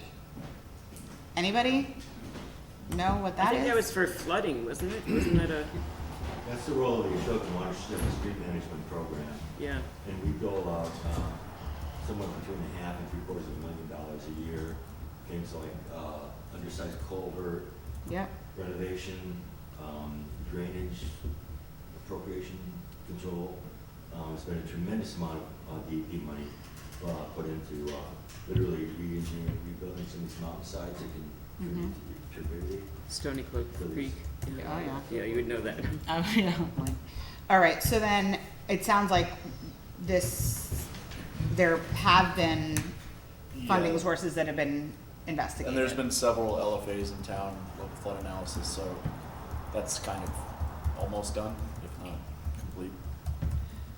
Anybody know what
I
that
think
is?
that was for flooding, wasn't it? Wasn't that a,
That's the role of the Ashoka Watershed Street Management Program.
yeah,
And we dole out somewhere between $500,000 and $250,000 a year. Things like undersized culvert,
Yep,
renovation, drainage, appropriation control. It's been a tremendous amount of DEP money put into literally re-engineering, rebuilding some of these mountainsides that can contribute to turbidity.
Stony Brook Creek.
oh, yeah.
Yeah, you would know that.
Oh, yeah. All right, so then it sounds like there have been funding
Yeah.
sources that have been investigated.
And there's been several LFAs in town, local flood analysis, so that's kind of almost done, if not complete.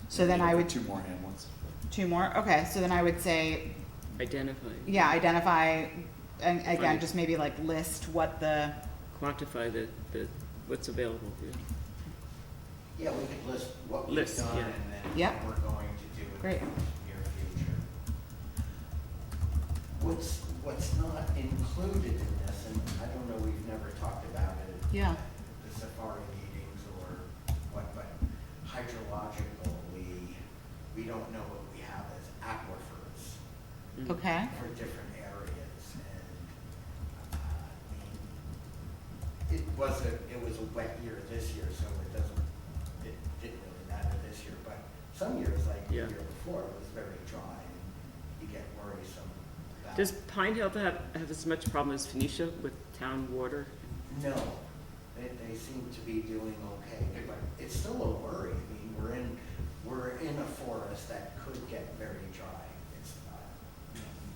So then
Maybe
I would,
two more hand ones.
two more, okay, so then I would say,
Identify,
yeah, identify, and again,
Funding.
just maybe like list what the,
quantify the, what's available, yeah.
Yeah, we could list what we've
List,
done
yeah.
and then
Yep.
what we're going to do in
Great.
the near future. What's not included in this, and I don't know, we've never talked about it.
Yeah.
At the safari meetings or what, but hydrological, we don't know what we have as aquifers
Okay.
for different areas, and, I mean, it was a wet year this year, so it didn't really matter this year, but some years, like the
Yeah.
year before, it was very dry, and you get worrisome about.
Does Pine Hill have as much problem as Phoenicia with town water?
No, they seem to be doing okay, but it's still a worry. I mean, we're in a forest that could get very dry. It's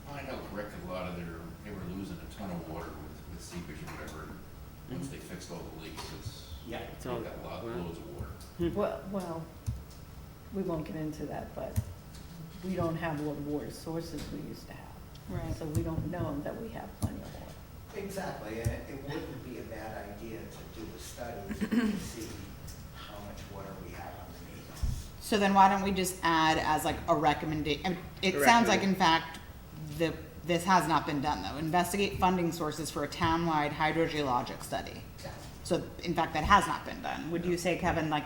Pine Hill corrected a lot of they were losing a ton of water with seepage or whatever. Once they fixed all the leaks,
yeah.
It's
they've
all-
got
wow.
loads of water.
Well, we won't get into that, but we don't have all the water sources we used to have.
Right.
So we don't know that we have plenty of water.
Exactly, and it wouldn't be a bad idea to do a study to see how much water we have underneath us.
So then why don't we just add as like a recommendation, it sounds like in fact, this has not been done though. Investigate funding sources for a townwide hydrogeologic study. So in fact, that has not been done. Would you say, Kevin, like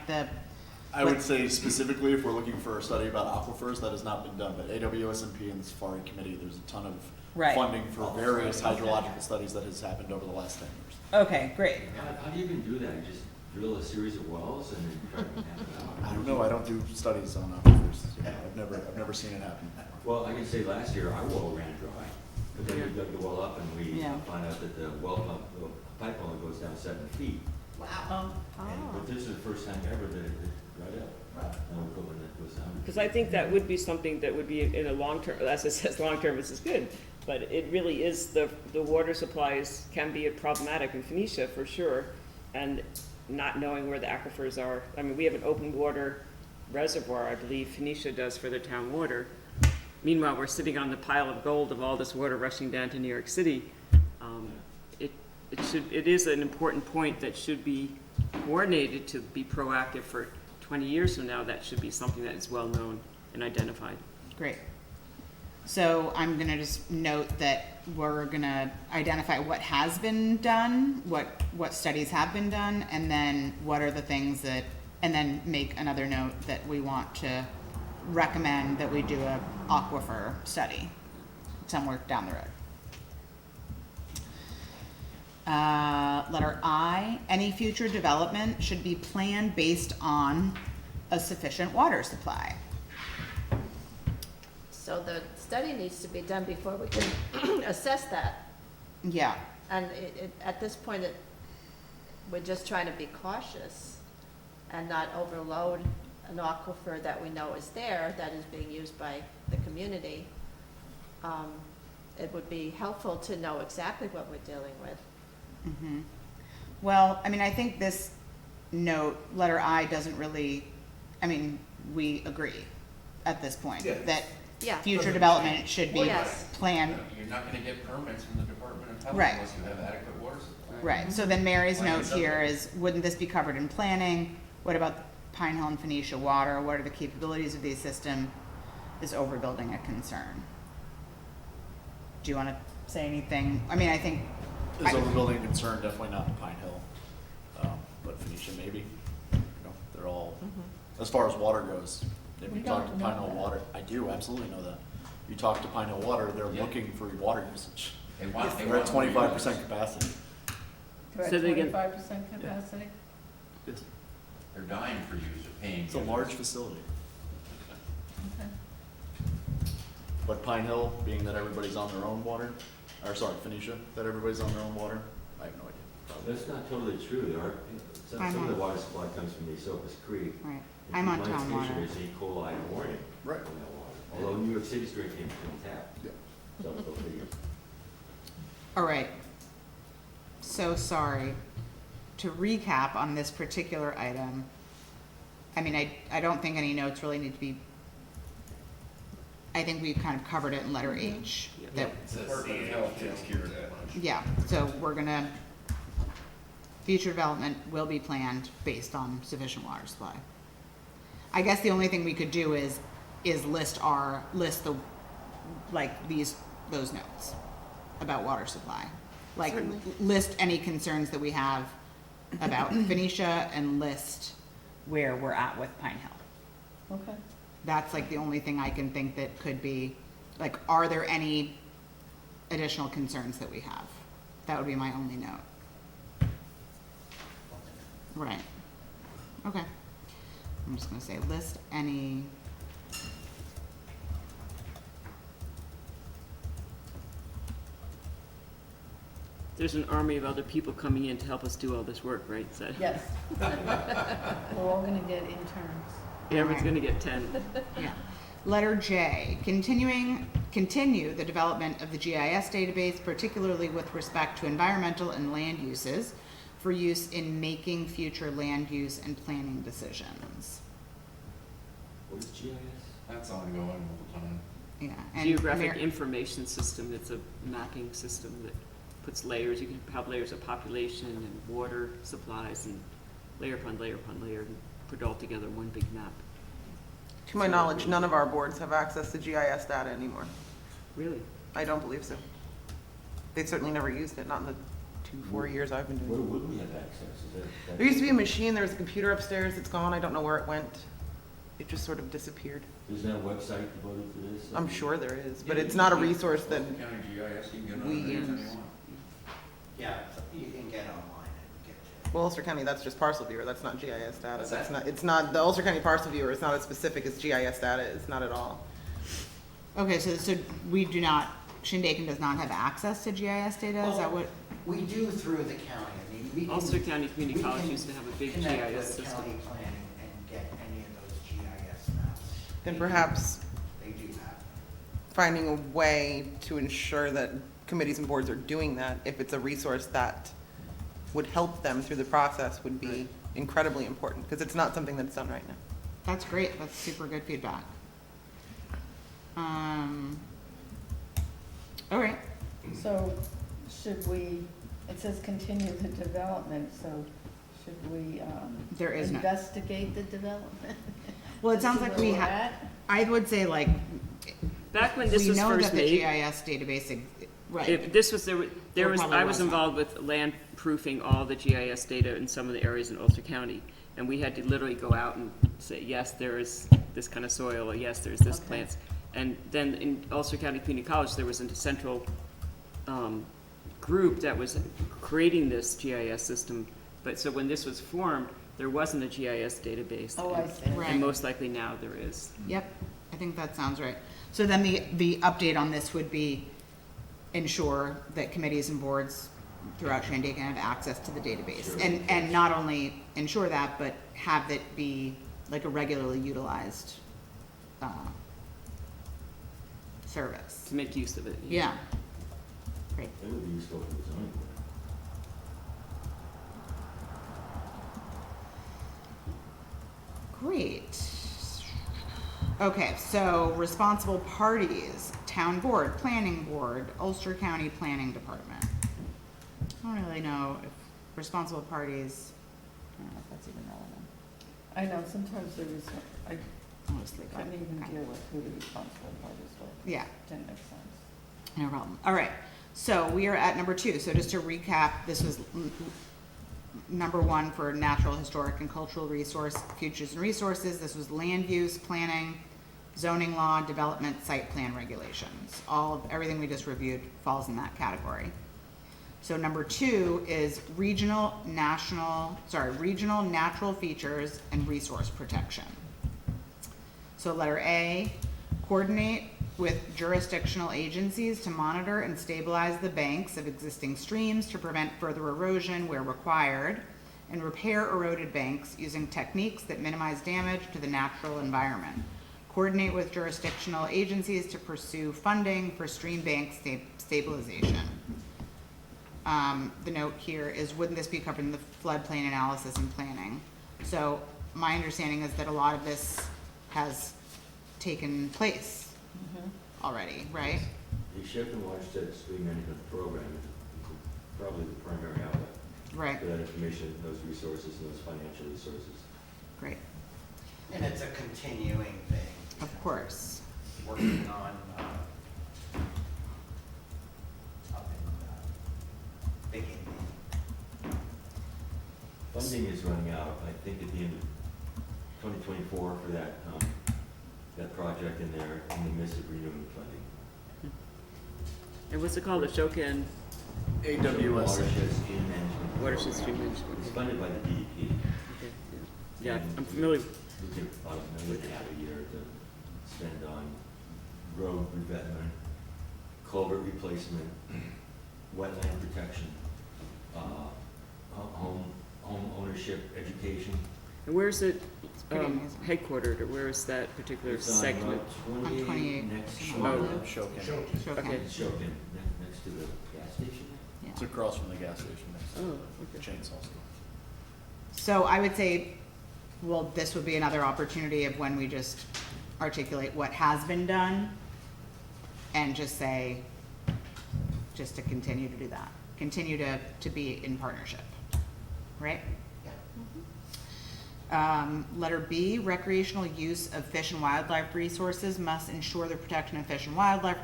I would say specifically if we're looking for a study about aquifers, that has not been done, but AWSMP and the Safari Committee, there's a ton of
Right.
funding for various hydrological studies that has happened over the last 10 years.
okay, great.
How do you even do that? You just drill a series of wells and then try to map it out?
I don't know, I don't do studies on aquifers, you know, I've never seen it happen.
Well, I can say last year our well ran dry, but then we dug the well up and we
Yeah.
found out that the well pump, the pipe only goes down 7 feet.
Wow.
But this is the first time ever that it dried up. No equipment that goes down.
Because I think that would be something that would be in a long term, as it says, long term, this is good. But it really is, the water supplies can be problematic in Phoenicia for sure. And not knowing where the aquifers are, I mean, we have an open water reservoir, I believe Phoenicia does for their town water. Meanwhile, we're sitting on the pile of gold of all this water rushing down to New York City. It is an important point that should be coordinated to be proactive for 20 years from now. That should be something that is well known and identified.
Great. So I'm gonna just note that we're gonna identify what has been done, what studies have been done, and then what are the things that, and then make another note that we want to recommend that we do a aquifer study somewhere down the road. Letter I, any future development should be planned based on a sufficient water supply.
So the study needs to be done before we can assess that.
Yeah,
And at this point, we're just trying to be cautious and not overload an aquifer that we know is there, that is being used by the community. It would be helpful to know exactly what we're dealing with.
mhm. Well, I mean, I think this note, letter I, doesn't really, I mean, we agree at this point
Yeah.
that
Yeah.
future development should be
Yes.
planned.
You're not gonna get permits from the Department of Health
Right.
unless you have adequate water supply.
Right, so then Mary's
Plan
note
something.
here is, wouldn't this be covered in planning? What about Pine Hill and Phoenicia water? What are the capabilities of these system? Is overbuilding a concern? Do you wanna say anything? I mean, I think,
Is overbuilding a concern? Definitely not in Pine Hill, but Phoenicia maybe. You know, they're all, as far as water goes, if
We
you talk to
don't
Pine
know
Hill
that.
Water, I do absolutely know that. You talk to Pine Hill Water, they're
Yeah.
looking for water usage.
They
They're at
want
25% capacity.
We're at
So they can-
25% capacity?
They're dying for use, they're paying.
It's a large facility.
Okay.
But Pine Hill, being that everybody's on their own water, or sorry, Phoenicia, that everybody's on their own water, I have no idea.
That's not totally true. There are, some of the water supply comes from the Esopus Creek.
right,
If
I'm
you
on
find
town
station,
water.
There's E. coli warning
Right.
from that water. Although New York City's drinking it from tap.
Yeah.
So go figure.
all right. So sorry. To recap on this particular item, I mean, I don't think any notes really need to be, I think we've kind of covered it in letter H. That,
The Department of Health takes care of that.
yeah, so we're gonna, future development will be planned based on sufficient water supply. I guess the only thing we could do is list the, like, those notes about water supply. Like,
Certainly.
list any concerns that we have about Phoenicia and list where we're at with Pine Hill.
Okay.
That's like the only thing I can think that could be, like, are there any additional concerns that we have? That would be my only note. Right. Okay. I'm just gonna say, list any.
There's an army of other people coming in to help us do all this work, right? So
Yes. We're all gonna get interns.
everyone's gonna get 10.
Yeah. Letter J, continue the development of the GIS database, particularly with respect to environmental and land uses for use in making future land use and planning decisions.
What is GIS?
That's ongoing all the time.
Yeah. and
Geographic
Mar-
information system, it's a mapping system that puts layers, you can have layers of population and water supplies and layer upon layer upon layer and put it all together in one big map.
To my knowledge, none of our boards have access to GIS data anymore.
Really?
I don't believe so. They certainly never used it, not in the 4 years I've been
Where
doing
would we have access? Is
it. There used to be a machine, there was a computer upstairs, it's gone, I don't know where it went. It just sort of disappeared.
Is there a website devoted to this?
I'm sure there is, but it's not a resource that,
County GIS, you can get on
we
it anytime you
use.
want.
Yeah, so you can get online and get to.
well, Ulster County, that's just parcel viewer, that's not GIS data.
What's
That's
that?
not, it's not, the Ulster County parcel viewer is not as specific as GIS data is, not at all.
Okay, so we do not, Shandaken does not have access to GIS data, is that
Well,
what?
We do through the county, I mean, we can.
Ulster County Community
we
College
can
used to have a big
connect
GIS
with
system.
county planning and get any of those GIS maps.
Then
They
perhaps
They do have.
finding a way to ensure that committees and boards are doing that, if it's a resource that would help them through the process, would be incredibly important, because it's not something that's done right now.
That's great, that's super good feedback. All right,
So should we, it says continue the development, so should we,
There is no-
investigate the development?
well, it sounds
See
like
where
we
we're
have,
at?
I would say like,
Back when this
we
was
know
first
that the
made,
GIS database, right,
if this was, there
There
was,
probably
I was
was not.
involved with land proofing all the GIS data in some of the areas in Ulster County. And we had to literally go out and say, yes, there is this kind of soil, or yes, there's this
Okay.
plants. And then in Ulster County Community College, there was a central group that was creating this GIS system. But so when this was formed, there wasn't a GIS database.
Oh, I see.
Right.
And most likely now there is.
yep, I think that sounds right. So then the update on this would be ensure that committees and boards throughout Shandaken have access to the database.
Sure.
And not only ensure that, but have it be like a regularly utilized, service.
To make use of it.
Yeah. Great.
That would be useful for the zoning board.
Great. Okay, so responsible parties, town board, planning board, Ulster County Planning Department. I don't really know if responsible parties, I don't know if that's even relevant.
I know, sometimes there is, I
Mostly
couldn't even
okay.
deal with who the responsible parties were.
Yeah,
Didn't make sense.
no problem. All right, so we are at number 2. So just to recap, this was number 1 for natural, historic, and cultural resource, futures and resources. This was land use, planning, zoning law, development, site plan regulations. Everything we just reviewed falls in that category. So number 2 is regional natural features and resource protection. So letter A, coordinate with jurisdictional agencies to monitor and stabilize the banks of existing streams to prevent further erosion where required, and repair eroded banks using techniques that minimize damage to the natural environment. Coordinate with jurisdictional agencies to pursue funding for stream bank stabilization. The note here is, wouldn't this be covered in the floodplain analysis and planning? So my understanding is that a lot of this has taken place already, right?
The Shift and Watershed Stream Management Program is probably the primary outlet
Right,
for that information, those resources, and those financial resources.
great,
And it's a continuing thing.
of course.
Working on, up in,
running out, I think at the end of 2024 for that, that project, and they're in the midst of renewing funding.
And what's it called, the Shokan
AWS.
Watershed Stream Management.
Watershed Stream Management?
It's funded by the DEP.
Okay, yeah, I'm familiar.
We get about $1 million a year to spend on road revetment, culvert replacement, wetland protection, home ownership, education.
And where's it
pretty amazing.
headquartered, or where is that particular
It's on
segment?
Route 28,
28.
next to,
Oh.
Shokin.
Okay.
it's Shokin, next to the gas station.
Yeah.
It's across from the gas station next to
Oh,
the
okay.
chainsaw store.
So I would say, well, this would be another opportunity of when we just articulate what has been done and just say, just to continue to do that, continue to be in partnership, right? Letter B, recreational use of fish and wildlife resources must ensure the protection of fish and wildlife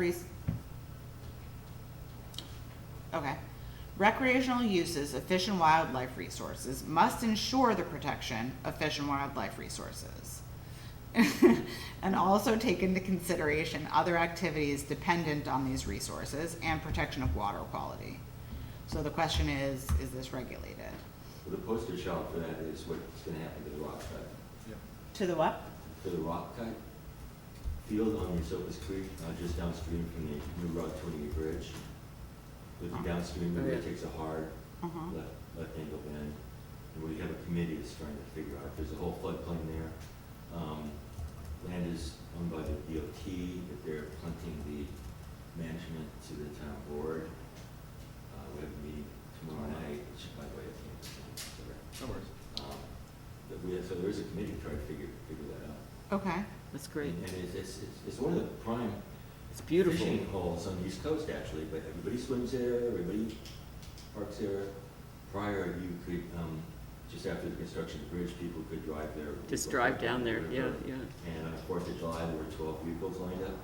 Okay. Recreational uses of fish and wildlife resources must ensure the protection of fish and wildlife resources. And also take into consideration other activities dependent on these resources and protection of water quality. So the question is this regulated?
Well, the poster child for that is what's gonna happen to the rock cut.
To the what?
To the rock cut field on Esopus Creek, just downstream from the new Route 28 bridge. With the downstream,
Oh,
river
yeah.
takes a hard
Uh-huh.
left angle bend. And we have a committee that's trying to figure out, there's a whole floodplain there. Land is owned by the DOT, but they're punting the management to the town board. We have a meeting tomorrow night, which, by the way, I can't.
No worries.
So there is a committee to try to figure that out.
Okay.
That's great.
And it's one of the prime
It's beautiful.
fishing holes on the East Coast, actually, but everybody swims there, everybody parks there. Prior, you could, just after the construction of the bridge, people could drive there.
Just drive down there, yeah, yeah.
And on the 4th of July, there were 12 vehicles lined up,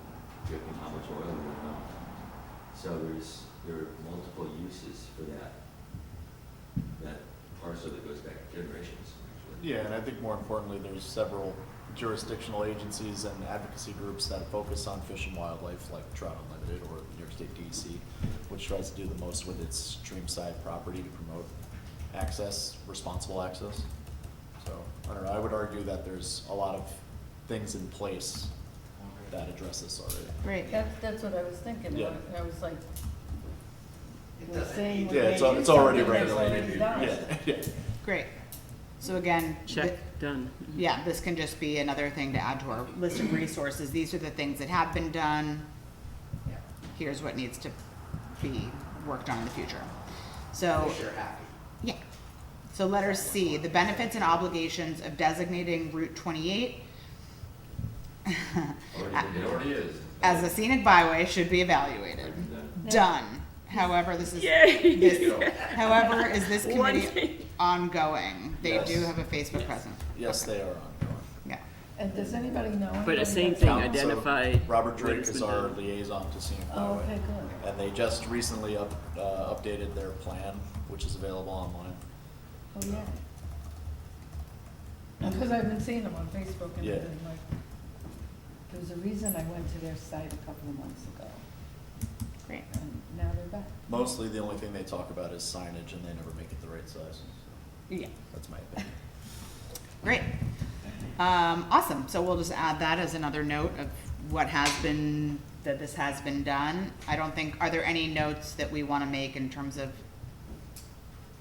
dripping how much oil they were on. So there are multiple uses for that parcel that goes back generations, actually.
Yeah, and I think more importantly, there's several jurisdictional agencies and advocacy groups that focus on fish and wildlife, like Trout Unlimited or the New York State DEC, which tries to do the most with its streamside property to promote access, responsible access. So, I don't know, I would argue that there's a lot of things in place that address this already.
Great.
That's what I was thinking.
Yeah.
I was like,
It
we're
doesn't
saying
need-
we're
Yeah,
gonna
it's
do
already
something that's
regulated.
already
Yeah,
done.
yeah.
Great. So again,
Check, done.
yeah, this can just be another thing to add to our list of resources. These are the things that have been done.
Yeah.
Here's what needs to be worked on in the future. So,
Fish are happy.
yeah. So letter C, the benefits and obligations of designating Route 28
It already is.
as a scenic byway should be evaluated. Done. However, this is,
Yay!
however, is this
One
committee
thing.
ongoing? They
Yes.
do have a Facebook presence.
Yes,
Okay.
they are ongoing.
Yeah.
And does anybody know?
But
anybody
the same
that's-
thing,
So,
identify.
Robert
what
Drake
has
is
been
our
done.
liaison to Scenic
Oh,
Byway.
okay, good.
And they just recently updated their plan, which is available online.
Oh, yeah. Because I've been seeing them on Facebook and
Yeah.
I've been like, there's a reason I went to their site a couple of months ago,
Great.
and now they're back.
Mostly, the only thing they talk about is signage, and they never make it the right size. So
Yeah.
that's my opinion.
Great. Awesome. So we'll just add that as another note of what has been, that this has been done. I don't think, are there any notes that we want to make in terms of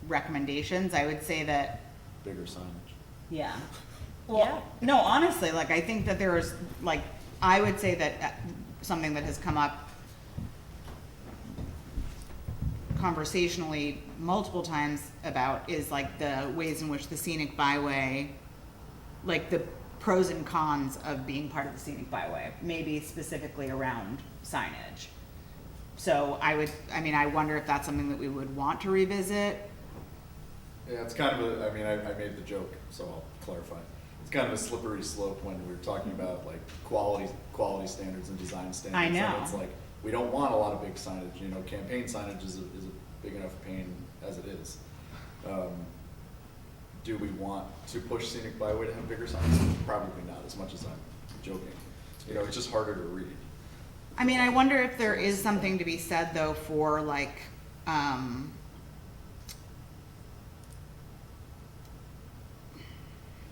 recommendations? I would say that,
Bigger signage.
yeah. Well, no, honestly, like, I think that there is, like, I would say that something that has come up conversationally multiple times about is like the ways in which the scenic byway, like the pros and cons of being part of the scenic byway, maybe specifically around signage. So I wonder if that's something that we would want to revisit.
Yeah, it's kind of a, I made the joke, so I'll clarify. It's kind of a slippery slope when we're talking about like quality standards and design standards.
I know.
And it's like, we don't want a lot of big signage, you know, campaign signage is a big enough pain as it is. do we want to push scenic byway to have bigger signs? Probably not, as much as I'm joking. You know, it's just harder to read.
I mean, I wonder if there is something to be said though for like,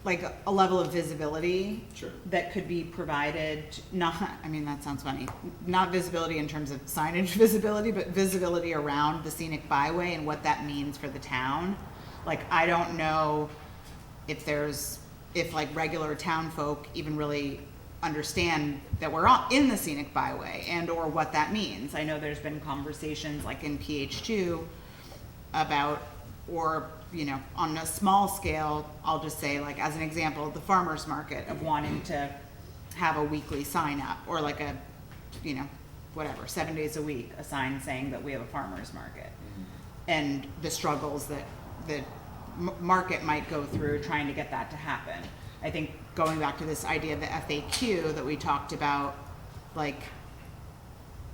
like a level of visibility
Sure.
that could be provided, not, I mean, that sounds funny, not visibility in terms of signage visibility, but visibility around the scenic byway and what that means for the town. Like, I don't know if like regular town folk even really understand that we're in the scenic byway and or what that means. I know there's been conversations like in PH2 about, or, you know, on a small scale, I'll just say like as an example, the farmer's market of wanting to have a weekly sign up or like a, you know, whatever, 7 days a week, a sign saying that we have a farmer's market. And the struggles that the market might go through trying to get that to happen. I think going back to this idea of the FAQ that we talked about, like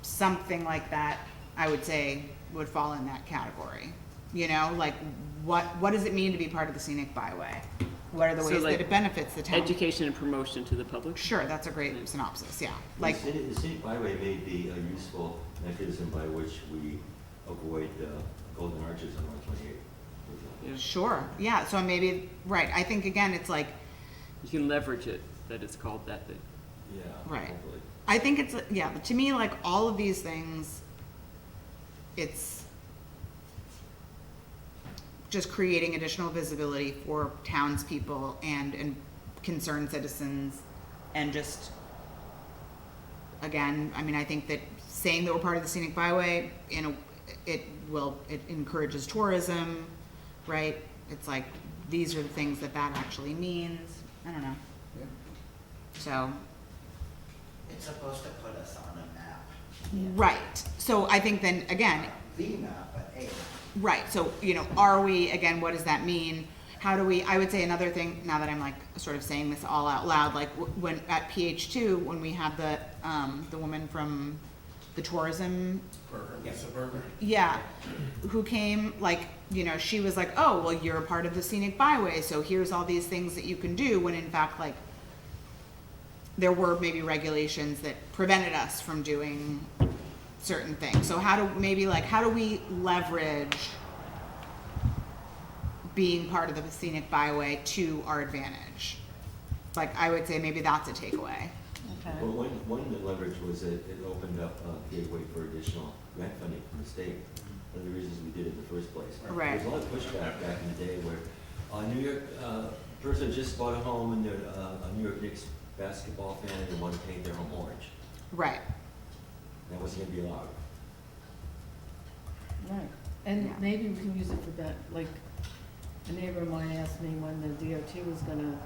something like that, I would say would fall in that category. You know, like what does it mean to be part of the scenic byway? What are the
So,
ways
like,
that it benefits the town?
Education and promotion to the public?
Sure, that's a great synopsis, yeah. Like,
The scenic byway may be a useful mechanism by which we avoid golden arches on 128.
Yeah.
sure, yeah, so maybe, right, I think again, it's like,
You can leverage it, that it's called that thing.
Yeah,
Right.
hopefully.
I think it's, yeah, to me, like all of these things, it's just creating additional visibility for townspeople and concerned citizens, and just, again, I mean, I think that saying that we're part of the scenic byway, it encourages tourism, right? It's like, these are the things that actually means, I don't know,
Yeah.
so.
It's supposed to put us on a map.
Right, so I think then, again,
The map, but a map.
right, so, you know, are we, again, what does that mean? How do we, I would say another thing, now that I'm like sort of saying this all out loud, like when, at PH2, when we had the woman from the tourism,
Lisa Berger.
yeah, who came, like, you know, she was like, oh, well, you're a part of the scenic byway, so here's all these things that you can do, when in fact, like, there were maybe regulations that prevented us from doing certain things. So how do we leverage being part of the scenic byway to our advantage? Like, I would say maybe that's a takeaway.
Okay.
Well, one leverage was that it opened up a gateway for additional grant funding from the state. One of the reasons we did it in the first place.
Right.
There was a lot of pushback back in the day where New York, person just bought a home and they're a New York Knicks basketball fan and they want to paint their home orange.
Right,
That wasn't going to be allowed.
Right, and
Yeah.
maybe we can use it for that, like, a neighbor of mine asked me when the DOT was gonna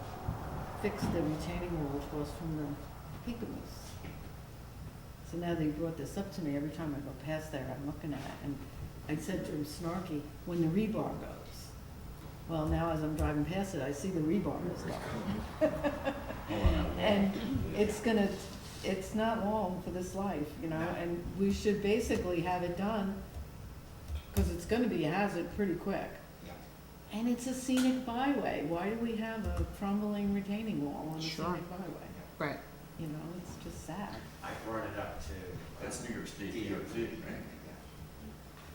fix the retaining wall across from the Peekamus. So now they brought this up to me, every time I go past there, I'm looking at it, and I said to him snarky, when the rebar goes. Well, now as I'm driving past it, I see the rebar is going. And it's not long for this life, you know, and we should basically have it done, because it's gonna be a hazard pretty quick.
Yeah.
And it's a scenic byway, why do we have a crumbling retaining wall on a
Sure.
scenic byway?
right.
You know, it's just sad.
I brought it up to.
That's New York State DOT, right?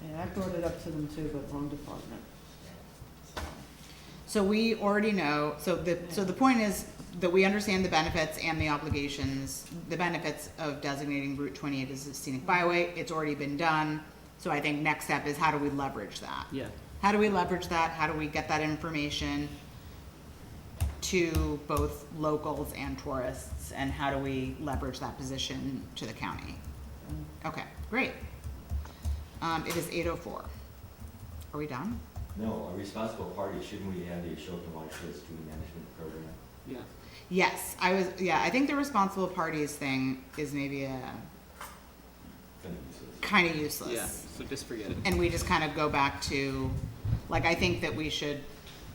And I brought it up to them too, but wrong department.
So we already know, so the point is that we understand the benefits and the obligations, the benefits of designating Route 28 as a scenic byway. It's already been done. So I think next step is how do we leverage that?
Yeah.
How do we leverage that? How do we get that information to both locals and tourists? And how do we leverage that position to the county? Okay, great. It is 8:04. Are we done?
No, a responsible party, shouldn't we have the Ashoka Watershed Stream Management Program?
Yeah.
Yes, I think the responsible parties thing is maybe kind of useless.
Yeah, so just forget it.
And we just kind of go back to, like, I think that we should,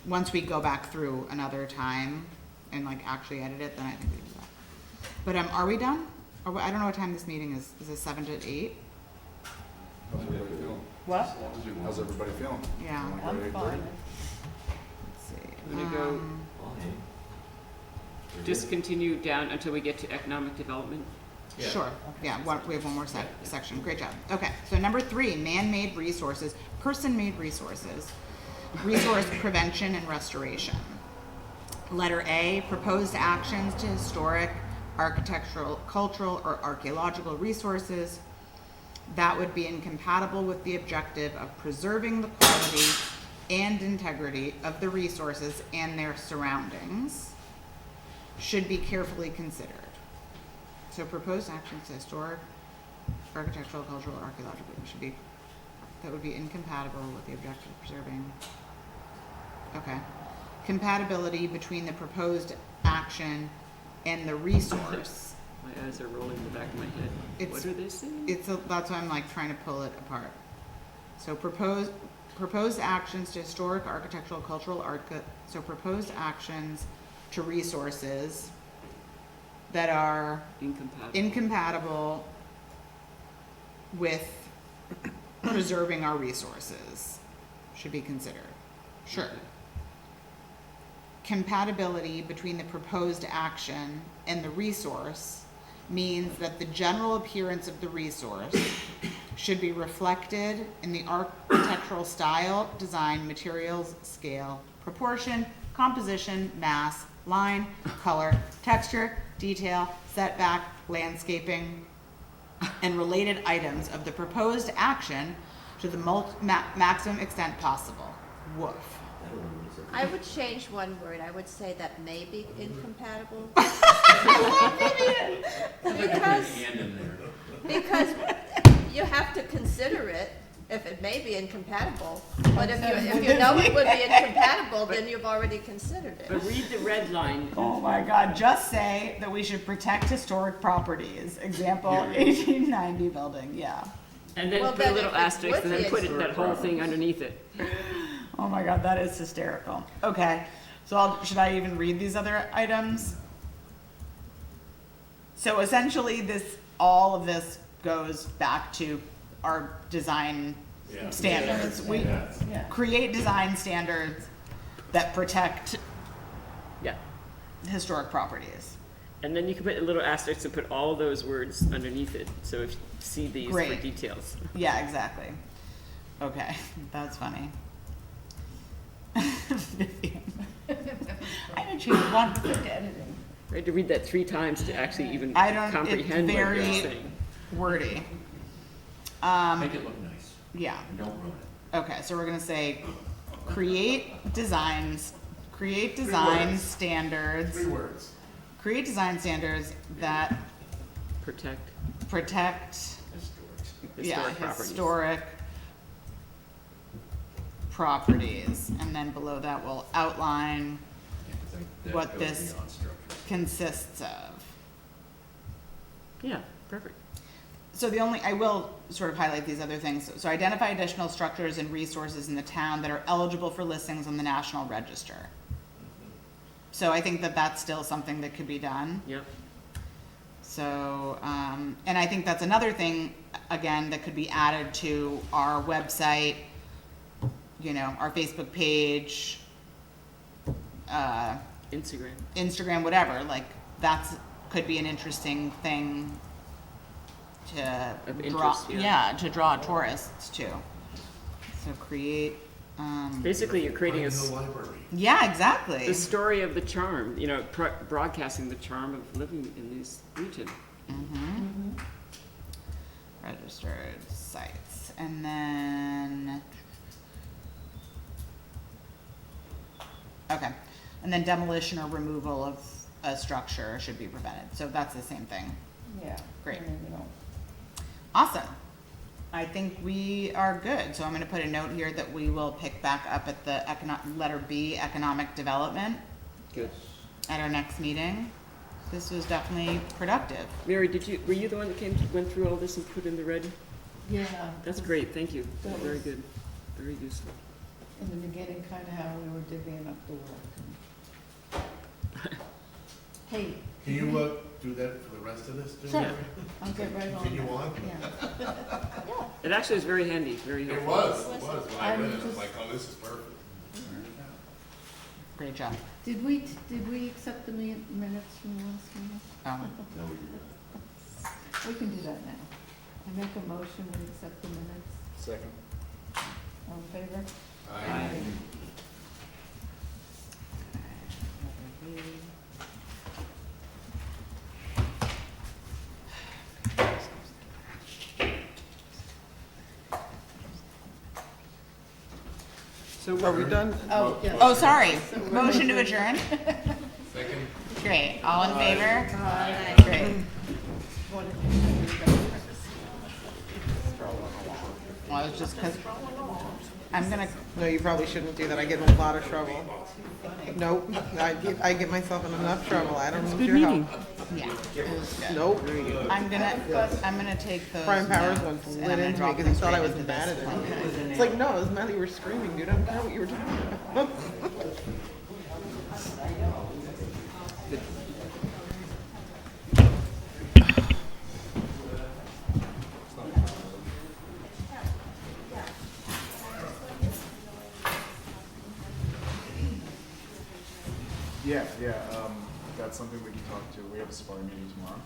once we go back through another time and like actually edit it, then I think we do that. But are we done? I don't know what time this meeting is. Is it 7 to 8?
How's everybody feeling?
What?
As long as we want.
How's everybody feeling?
Yeah.
Feeling
I'm
great?
fine.
Let's see.
I'm gonna go,
Fine. We're
just
good.
continue down until we get to economic development.
Yeah.
Sure, yeah, we have one more section, great job. Okay, so number 3, man-made resources, person-made resources, resource prevention and restoration. Letter A, proposed actions to historic, architectural, cultural, or archaeological resources that would be incompatible with the objective of preserving the quality and integrity of the resources and their surroundings should be carefully considered. So proposed actions to historic, architectural, cultural, or archaeological that would be incompatible with the objective of preserving. Okay. Compatibility between the proposed action and the resource.
My eyes are rolling in the back of my head.
It's-
What are they saying?
That's why I'm like trying to pull it apart. So proposed actions to historic, architectural, cultural, so proposed actions to resources that are incompatible with preserving our resources should be considered. Sure.
Okay.
Compatibility between the proposed action and the resource means that the general appearance of the resource should be reflected in the architectural style, design, materials, scale, proportion, composition, mass, line, color, texture, detail, setback, landscaping, and related items of the proposed action to the maximum extent possible. Woof.
I don't know what it's
I would change one word. I would say that may be incompatible. Because,
And in there.
because you have to consider it if it may be incompatible. But if you know it would be incompatible, then you've already considered it.
But read the red line.
Oh my God, just say that we should protect historic properties. Example, 1890 building, yeah.
And then
Well,
put a
then
little
if it's
asterisk
with
and then
the
put it, that whole thing underneath it.
Oh my God, that is hysterical. Okay, so should I even read these other items? So essentially all of this goes back to our design
Yeah.
standards. We
Yeah.
create design standards that protect
Yeah.
historic properties.
And then you can put a little asterisk and put all those words underneath it. So if you see these for
Great.
details.
Yeah, exactly. Okay, that's funny. Vivian. I didn't choose one for editing.
I had to read that 3 times to actually even
I don't, it's
comprehend what you're
very
saying.
wordy.
Make it look nice,
Yeah,
and don't ruin it.
okay, so we're gonna say, create design
words.
standards,
3 words.
create design standards that
Protect
protect, yeah,
historic properties.
historic properties. And then below that, we'll outline
Yeah, 'cause that
What
goes
this-
beyond structure.
consists of.
Yeah, perfect.
So I will sort of highlight these other things. So identify additional structures and resources in the town that are eligible for listings on the National Register. So I think that that's still something that could be done.
Yep.
So, and I think that's another thing, again, that could be added to our website, our Facebook page,
Instagram.
Instagram, whatever, like, could be an interesting thing to
Of
draw,
interest, yeah.
to draw tourists to. So create,
Basically, you're creating
Pine Hill Library.
yeah, exactly.
the story of the charm, broadcasting the charm of living in this region.
Registered sites, and then, okay, and then demolition or removal of a structure should be prevented, so that's the same thing.
Yeah.
Great.
I mean, you know,
Awesome. I think we are good, so I'm gonna put a note here that we will pick back up at the letter B, economic development,
Good.
at our next meeting. This was definitely productive.
Mary, were you the one that went through all this and put in the red?
yeah.
That's great, thank you.
That
Very
was-
good, very useful.
In the beginning, kind of how we were divvying up the work. Hey.
Can you do that for the rest of this, too?
Sure.
Mary?
I'll get right on.
Continue
that.
on?
Yeah.
It actually is very handy, very
It
helpful.
was, when I
I'm
read it, I was
just-
like, oh, this is perfect.
Great job.
Did we accept the minutes from the last meeting?
No, we didn't.
We can do that now. I make a motion, we accept the minutes.
Second.
All in favor?
Aye. So
Are we done?
Oh,
Yeah.
oh, sorry. Motion to adjourn?
Second.
Great. All in favor?
Aye.
Great. Well, it's just because I'm gonna,
No, you probably shouldn't do that. I get in a lot of trouble. Nope, I get myself in enough trouble. I don't need
good
your
meeting.
help.
yeah, it was good.
Nope.
I'm gonna take those
Brian Powers
notes
once
and
lit
I'm gonna
into me
drop
because he
those
thought I
right
was
into
mad
this
at
one.
him. It's like, no, it was mad that you were screaming, dude. I don't care what you were talking about.
Yeah, that's something we can talk to. We have a SPAR meeting tomorrow.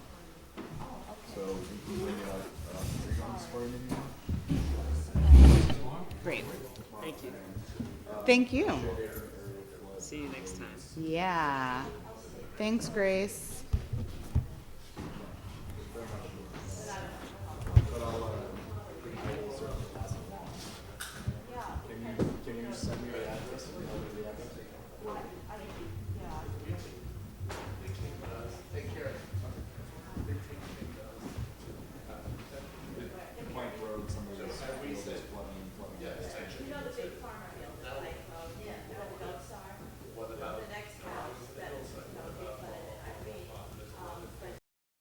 So we can bring it up. Are you going to SPAR meeting tomorrow?
Great.
Thank you.
Thank you.
See you next time.
Yeah. Thanks, Grace.